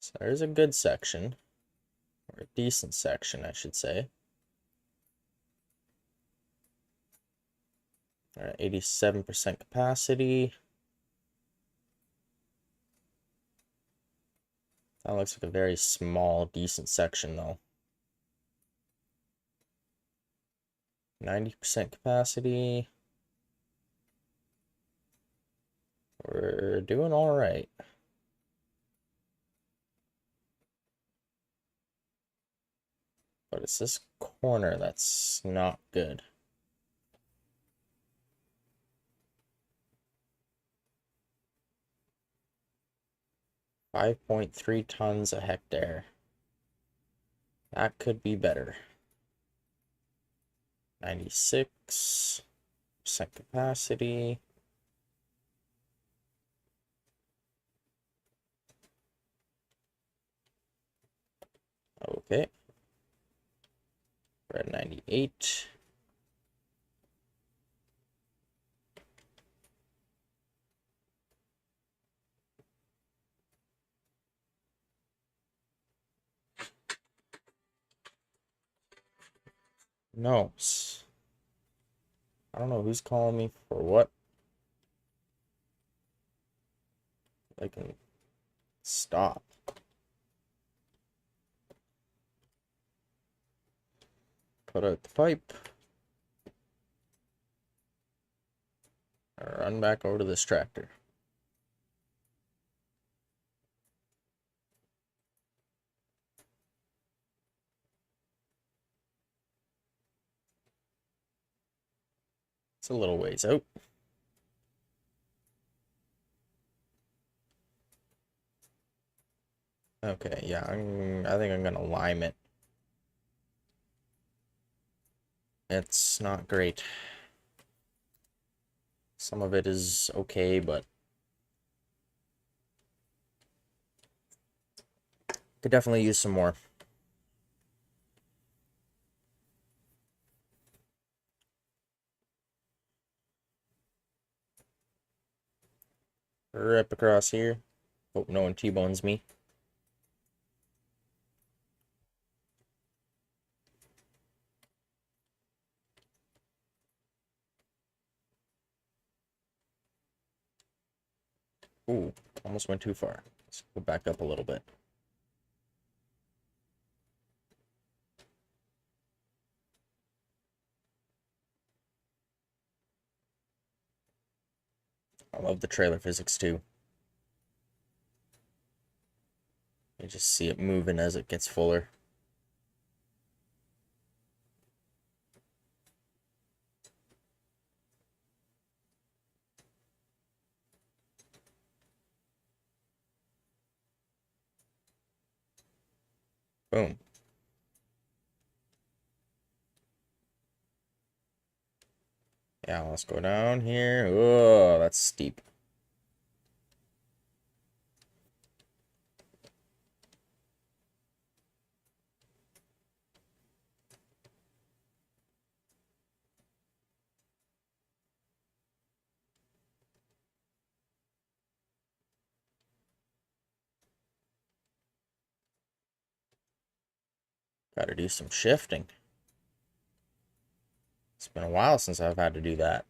So there's a good section, or a decent section, I should say. All right, 87% capacity. That looks like a very small, decent section, though. 90% capacity. We're doing all right. But it's this corner that's not good. 5.3 tons a hectare. That could be better. 96% capacity. Okay. We're at 98. No. I don't know who's calling me for what. I can stop. Put out the pipe. Run back over to this tractor. It's a little ways out. Okay, yeah, I think I'm gonna lime it. It's not great. Some of it is okay, but could definitely use some more. Rip across here. Hope no one T-bones me. Ooh, almost went too far. Let's go back up a little bit. I love the trailer physics too. You just see it moving as it gets fuller. Boom. Yeah, let's go down here. Oh, that's steep. Gotta do some shifting. It's been a while since I've had to do that.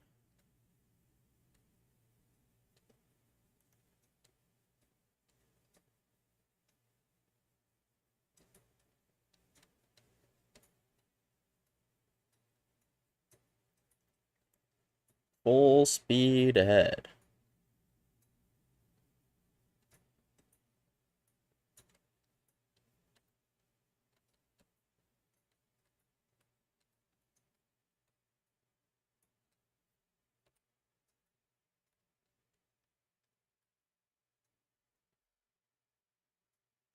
Full speed ahead.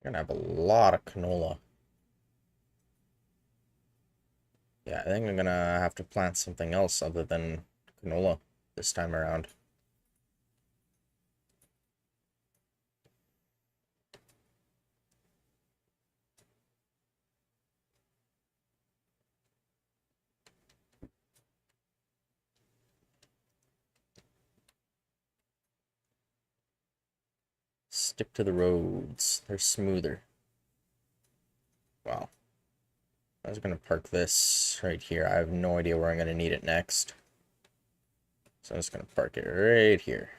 We're gonna have a lot of canola. Yeah, I think I'm gonna have to plant something else other than canola this time around. Stick to the roads. They're smoother. Wow. I was gonna park this right here. I have no idea where I'm gonna need it next. So I'm just gonna park it right here.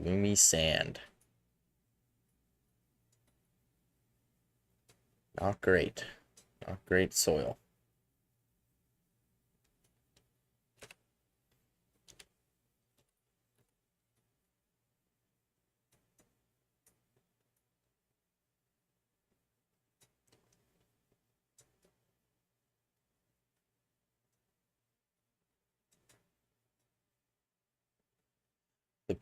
Loomy sand. Not great. Not great soil. The,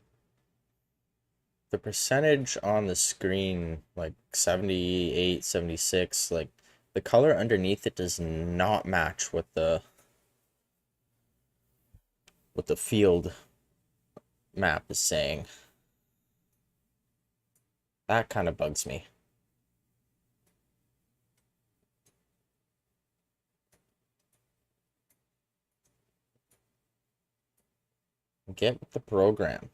the percentage on the screen, like 78, 76, like the color underneath it does not match what the field map is saying. That kind of bugs me. Get with the program.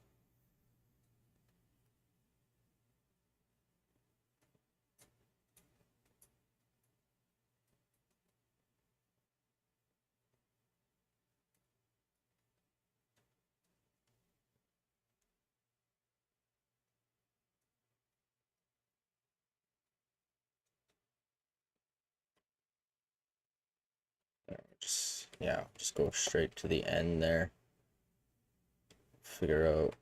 Just go straight to the end there. Figure out.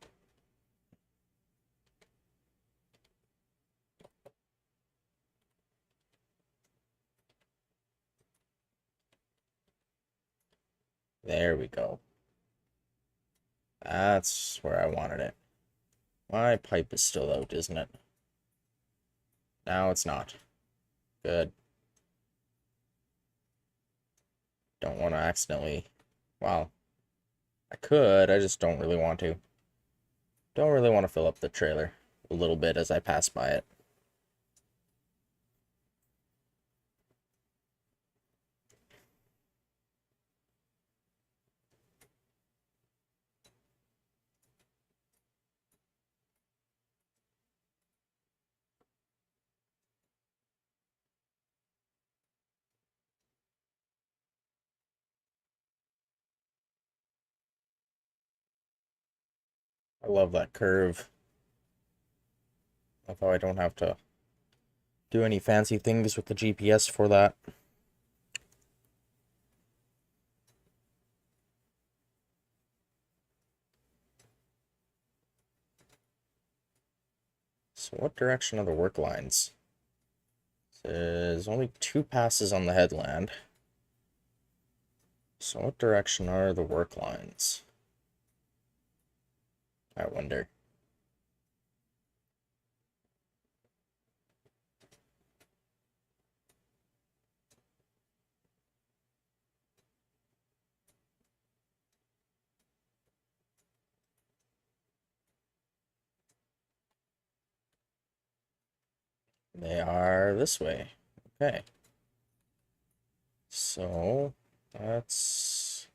There we go. That's where I wanted it. My pipe is still out, isn't it? Now it's not. Good. Don't want to accidentally... Well, I could, I just don't really want to. Don't really want to fill up the trailer a little bit as I pass by it. I love that curve. Love how I don't have to do any fancy things with the GPS for that. So what direction are the work lines? There's only 2 passes on the headland. So what direction are the work lines? I wonder. They are this way. Okay. So let's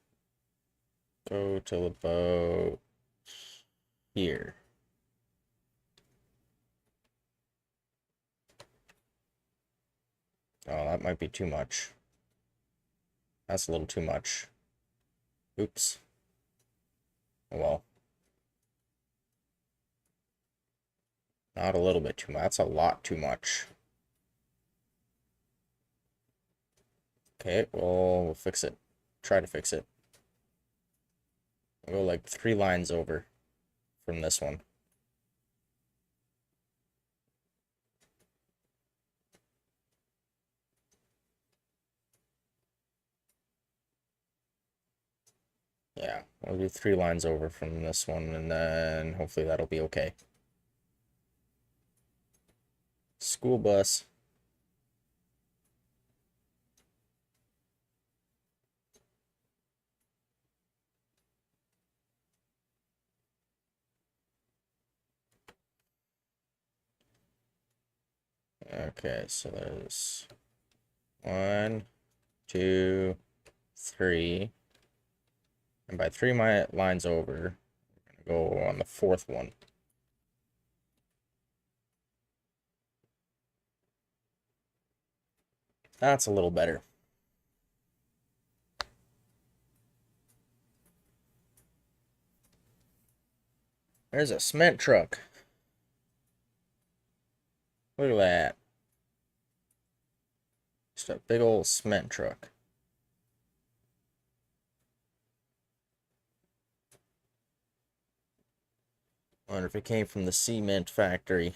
go till about here. Oh, that might be too much. That's a little too much. Oops. Oh well. Not a little bit too much. That's a lot too much. Okay, well, we'll fix it. Try to fix it. We'll go like 3 lines over from this one. Yeah, we'll do 3 lines over from this one, and then hopefully that'll be okay. School bus. Okay, so there's 1, 2, 3. And by 3 lines over, we're going to go on the 4th one. That's a little better. There's a cement truck. Look at that. Just a big old cement truck. Wonder if it came from the cement factory.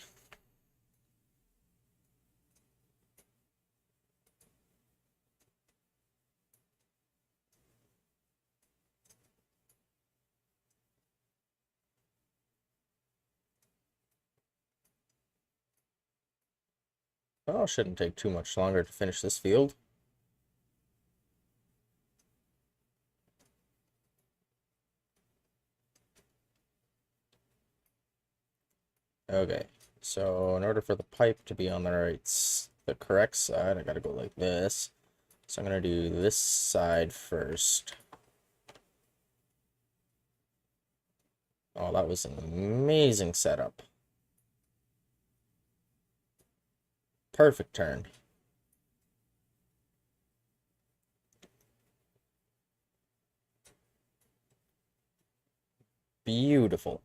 Oh, shouldn't take too much longer to finish this field. Okay, So in order for the pipe to be on the correct side, I gotta go like this. So I'm gonna do this side first. Oh, that was an amazing setup. Perfect turn. Beautiful.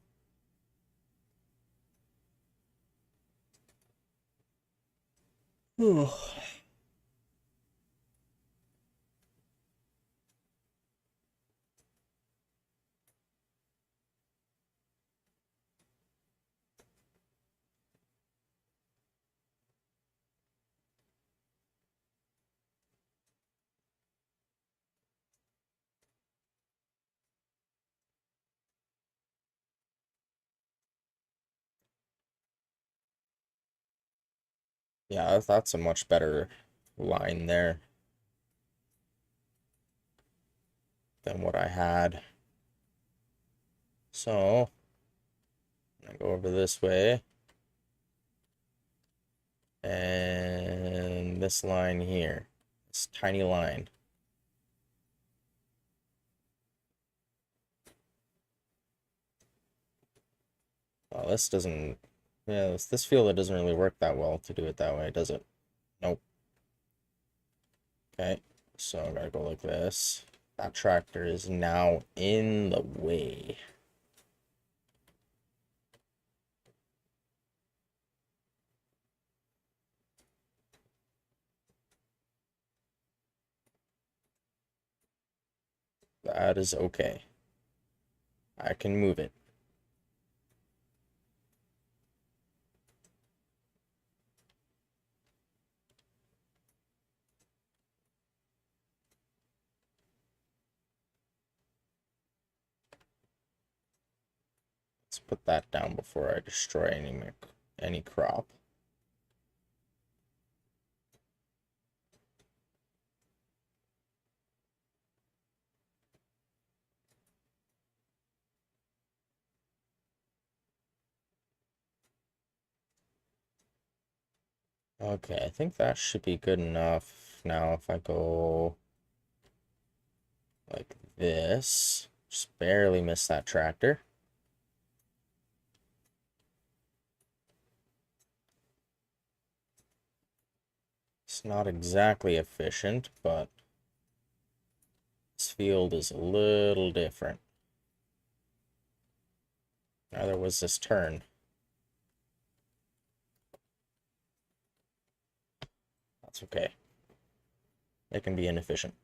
Yeah, that's a much better line there than what I had. So, I go over this way. And this line here. This tiny line. Oh, this doesn't... Yeah, this field, it doesn't really work that well to do it that way, does it? Nope. Okay, so I gotta go like this. That tractor is now in the way. That is okay. I can move it. Let's put that down before I destroy any crop. Okay, I think that should be good enough. Now if I go like this, just barely miss that tractor. It's not exactly efficient, but this field is a little different. Now there was this turn. That's okay. It can be inefficient.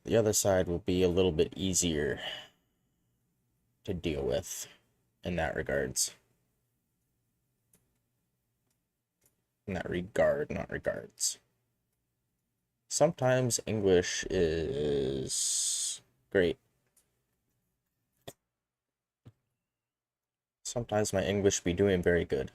The other side will be a little bit easier to deal with in that regards. In that regard, not regards. Sometimes English is great. Sometimes my English be doing very good.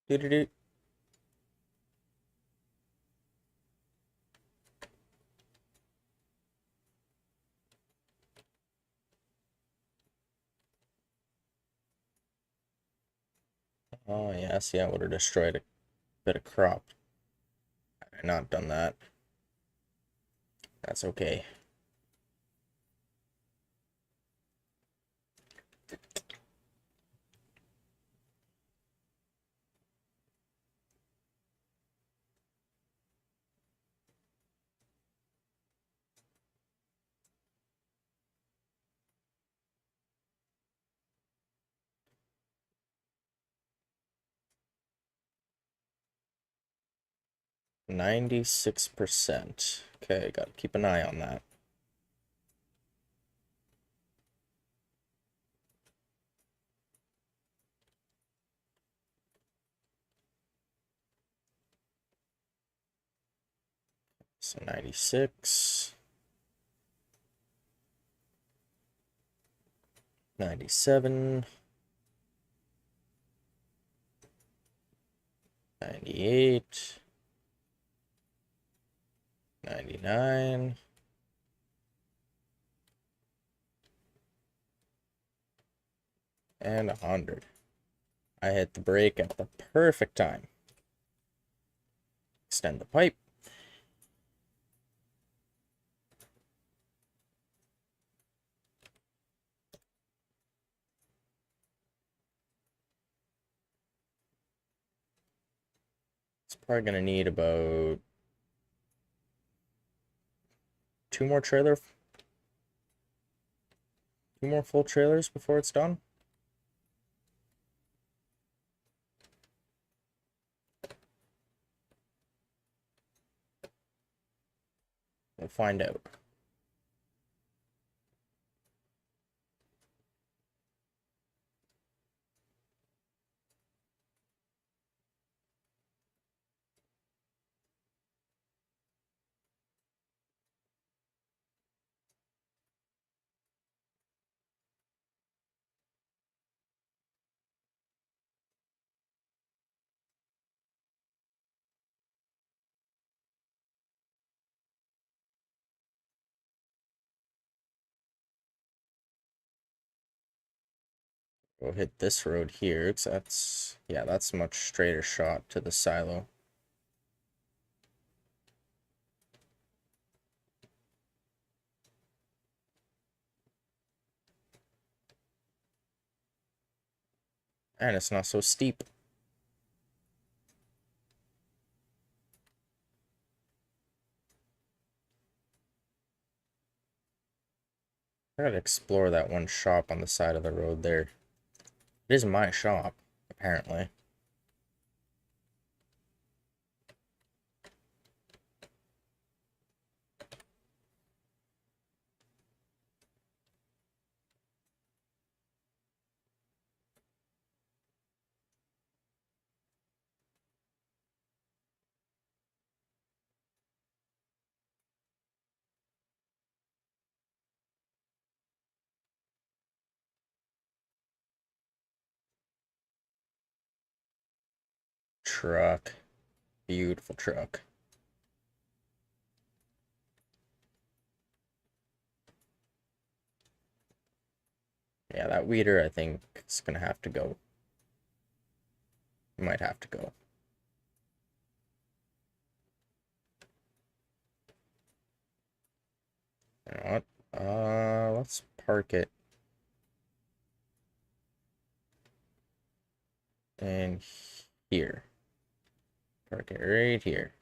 Doo -doo -doo. Oh yeah, see, I would have destroyed a bit of crop. Had I not done that. That's okay. %96. Okay, gotta keep an eye on that. So 96. 97. 98. 99. And 100. I hit the brake at the perfect time. Extend the pipe. It's probably going to need about two more full trailers before it's done. We'll find out. We'll hit this road here, because that's a much straighter shot to the silo. And it's not so steep. I gotta explore that one shop on the side of the road there. It is my shop, apparently. Truck. Beautiful truck. Yeah, that weeder, I think, is gonna have to go. Might have to go. You know what? Let's park it in here. Park it right here.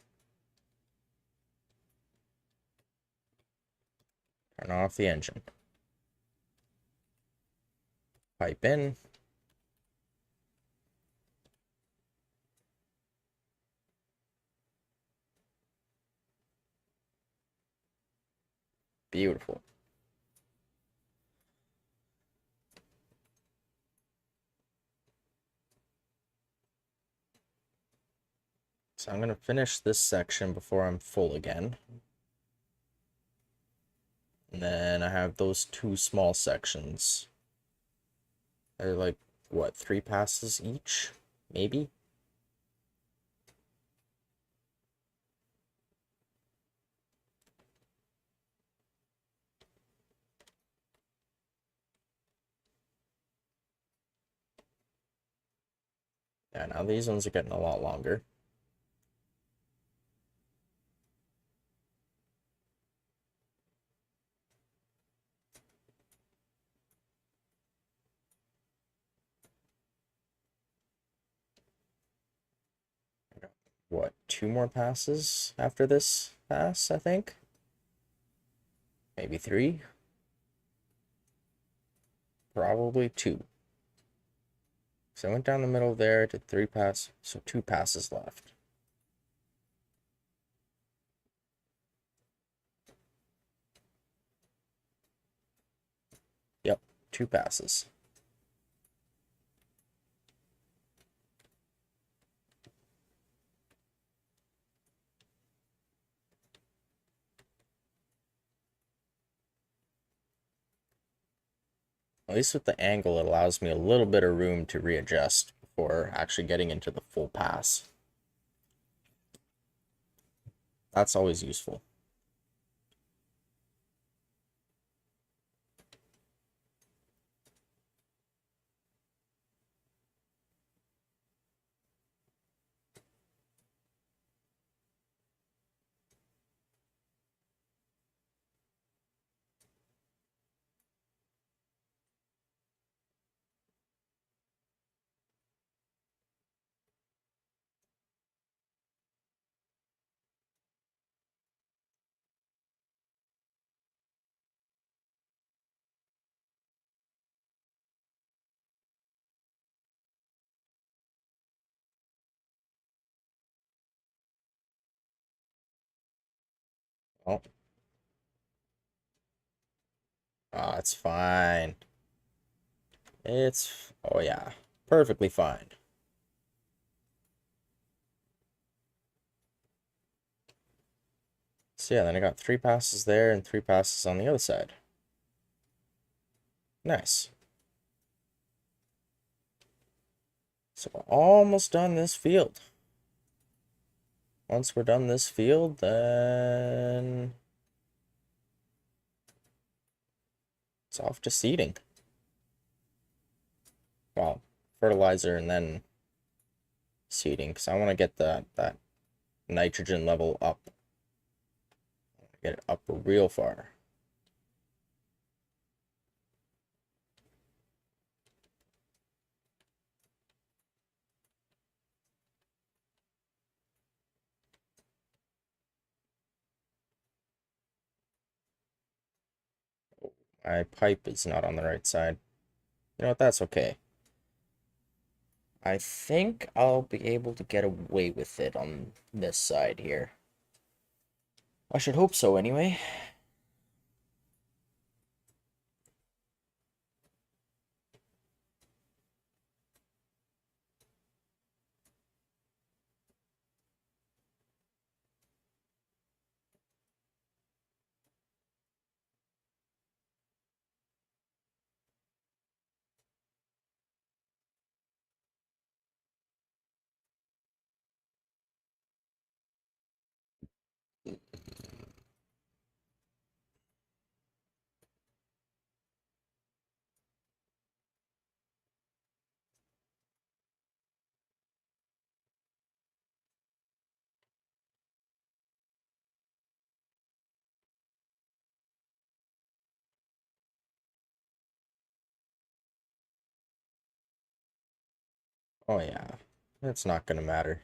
Turn off the engine. Pipe in. Beautiful. So I'm gonna finish this section before I'm full again. And then I have those two small sections. They're like, what, 3 passes each? Maybe? Yeah, now these ones are getting a lot longer. What, 2 more passes after this pass, I think? Maybe 3? Probably 2. So I went down the middle there, did 3 passes, so 2 passes left. Yep, 2 passes. At least with the angle, it allows me a little bit of room to readjust before actually getting into the full pass. That's always useful. Oh, it's fine. Oh yeah, perfectly fine. So yeah, then I got 3 passes there and 3 passes on the other side. Nice. So we're almost done this field. Once we're done this field, then it's off to seeding. Well, fertilizer and then seeding, because I want to get that nitrogen level up. Get it up real far. My pipe is not on the right side. You know what? That's okay. I think I'll be able to get away with it on this side here. I should hope so anyway. Oh yeah, it's not gonna matter.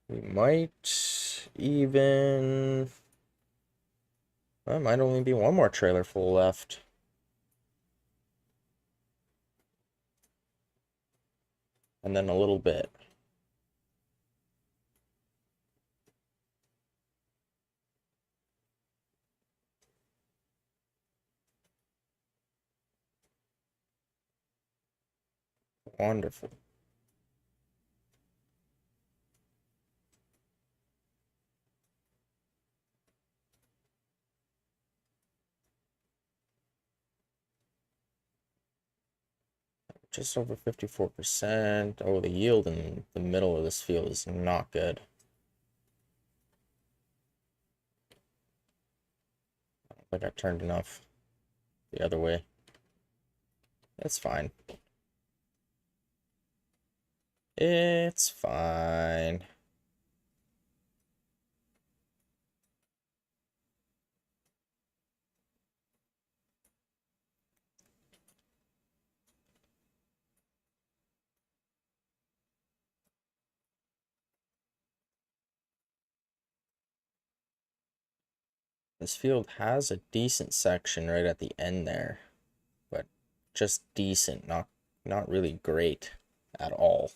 We might even... Well, might only be one more trailer full left. And then a little bit. Wonderful. Just over 54%. Oh, the yield in the middle of this field is not good. I don't think I turned enough the other way. It's fine. It's fine. This field has a decent section right at the end there, but just decent, not really great at all.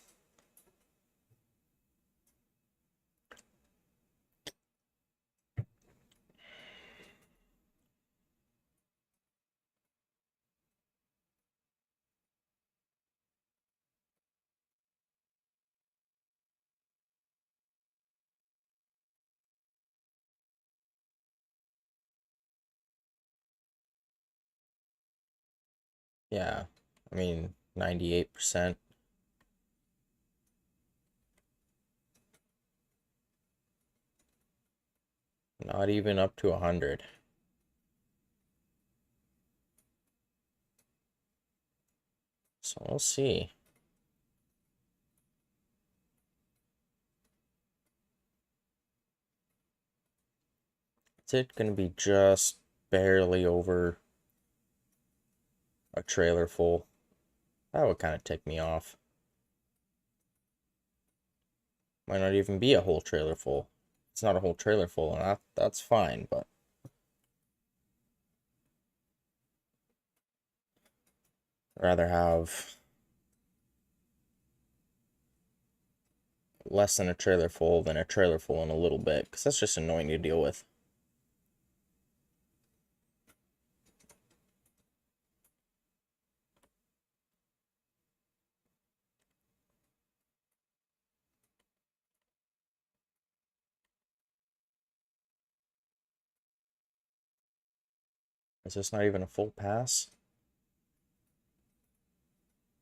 Yeah, I mean, 98%. Not even up to 100. So we'll see. Is it going to be just barely over a trailer full? That would kind of tick me off. Might not even be a whole trailer full. It's not a whole trailer full, and that's fine, but I'd rather have less than a trailer full than a trailer full in a little bit, because that's just annoying to deal with. Is this not even a full pass?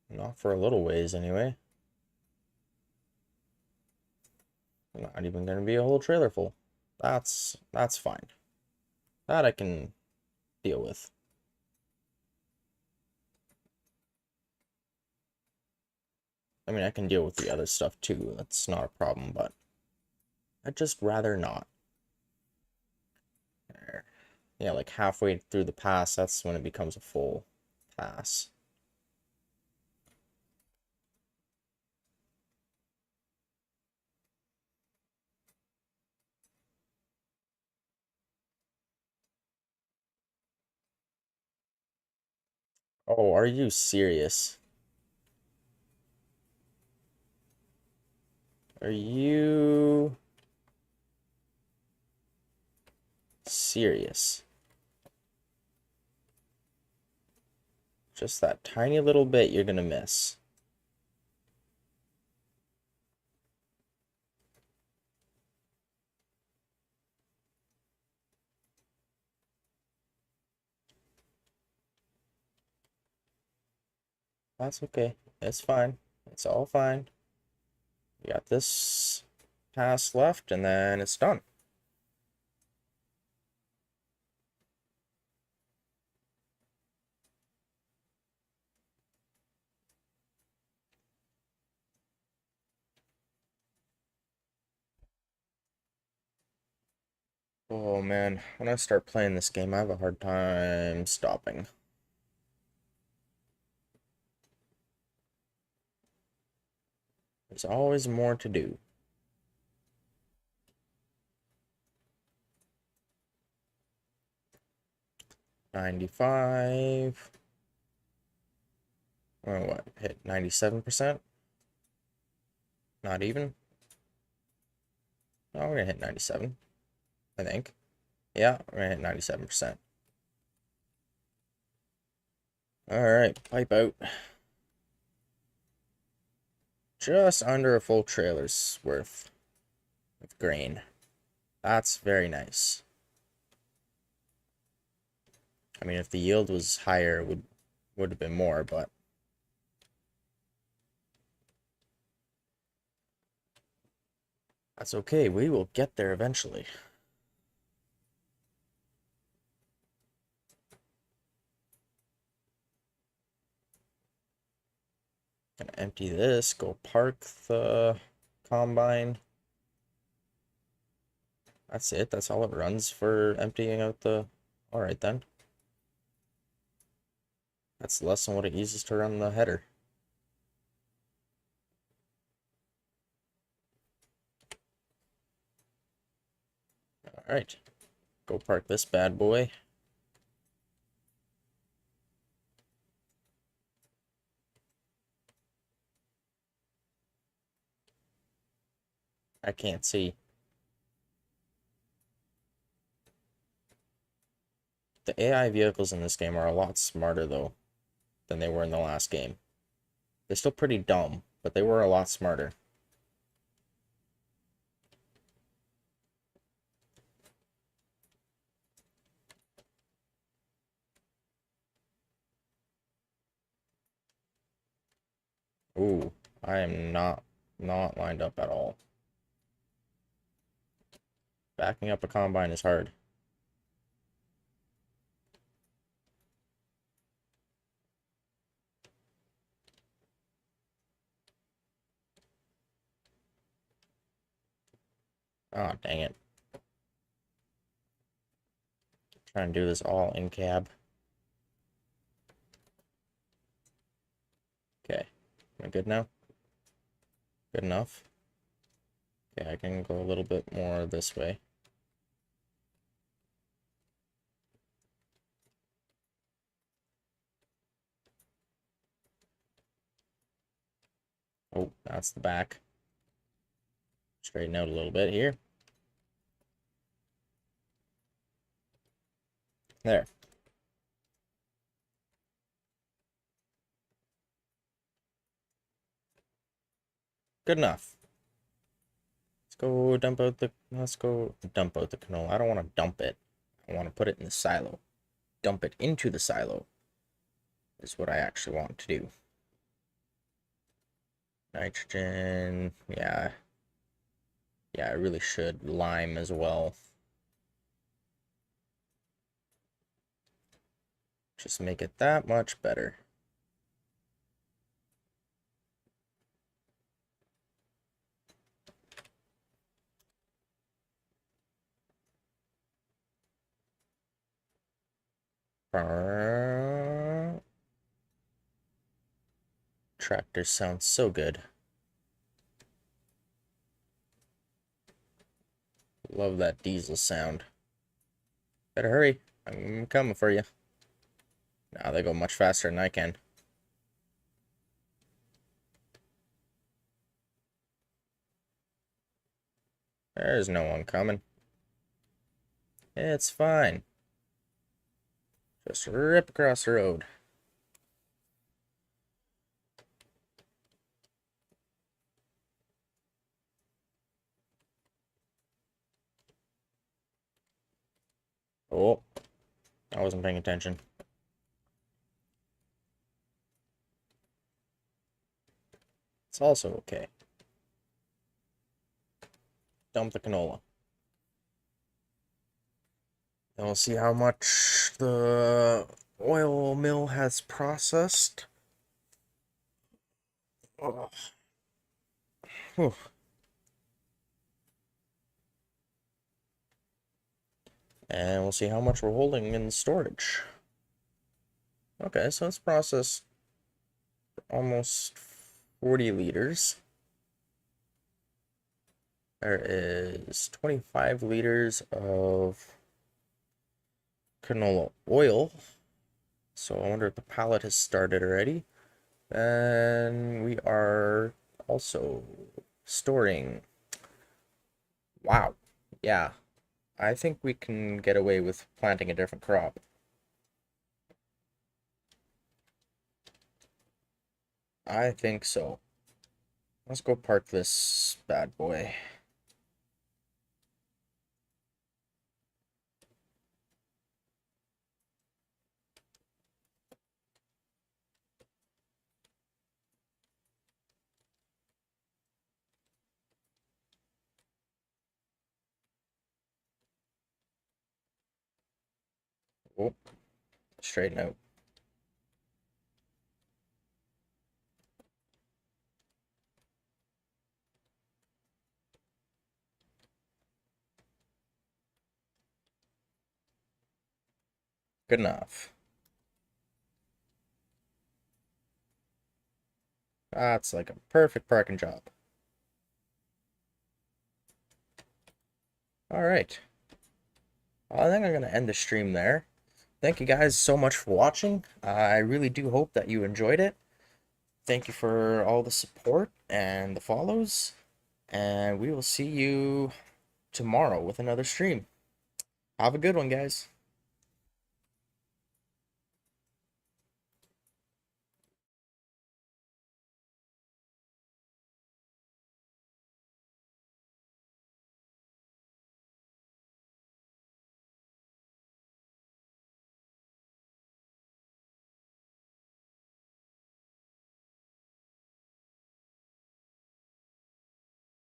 Not for a little ways, anyway. Not even going to be a whole trailer full. That's fine. That I can deal with. I mean, I can deal with the other stuff too. That's not a problem, but I'd just rather not. Yeah, like halfway through the pass, that's when it becomes a full pass. Oh, are you serious? Are you serious? Just that tiny little bit you're gonna miss. That's okay. It's fine. It's all fine. You got this pass left, and then it's done. Oh man, when I start playing this game, I have a hard time stopping. There's always more to do. 95. Oh, what? Hit 97%? Not even? Oh, we're gonna hit 97, I think. Yeah, we're gonna hit 97%. Alright, pipe out. Just under a full trailer's worth of grain. That's very nice. I mean, if the yield was higher, it would have been more, but that's okay. We will get there eventually. Gonna empty this, go park the combine. That's it. That's all it runs for emptying out the... Alright then. That's less than what it uses to run the header. Alright. Go park this bad boy. I can't see. The AI vehicles in this game are a lot smarter, though, than they were in the last game. They're still pretty dumb, but they were a lot smarter. Ooh, I am not lined up at all. Backing up a combine is hard. Oh, dang it. Trying to do this all in cab. Okay. Am I good now? Good enough? Okay, I can go a little bit more this way. Oh, that's the back. Straighten out a little bit here. There. Good enough. Let's go dump out the canola. I don't want to dump it. I want to put it in the silo. Dump it into the silo is what I actually want to do. Nitrogen, yeah. Yeah, I really should. Lime as well. Just make it that much better. Tractor sounds so good. Love that diesel sound. Better hurry. I'm coming for you. Now they go much faster than I can. There's no one coming. It's fine. Just rip across the road. Oh, I wasn't paying attention. It's also okay. Dump the canola. Then we'll see how much the oil mill has processed. Oh. Whew. And we'll see how much we're holding in storage. Okay, so it's processed almost 40 liters. There is 25 liters of canola oil. So I wonder if the pallet has started already. And we are also storing. Wow. Yeah. I think we can get away with planting a different crop. I think so. Let's go park this bad boy. Oh, straighten out. Good enough. That's like a perfect parking job. All right. I think I'm going to end the stream there. Thank you guys so much for watching. I really do hope that you enjoyed it. Thank you for all the support and the follows. And we will see you tomorrow with another stream. Have a good one, guys.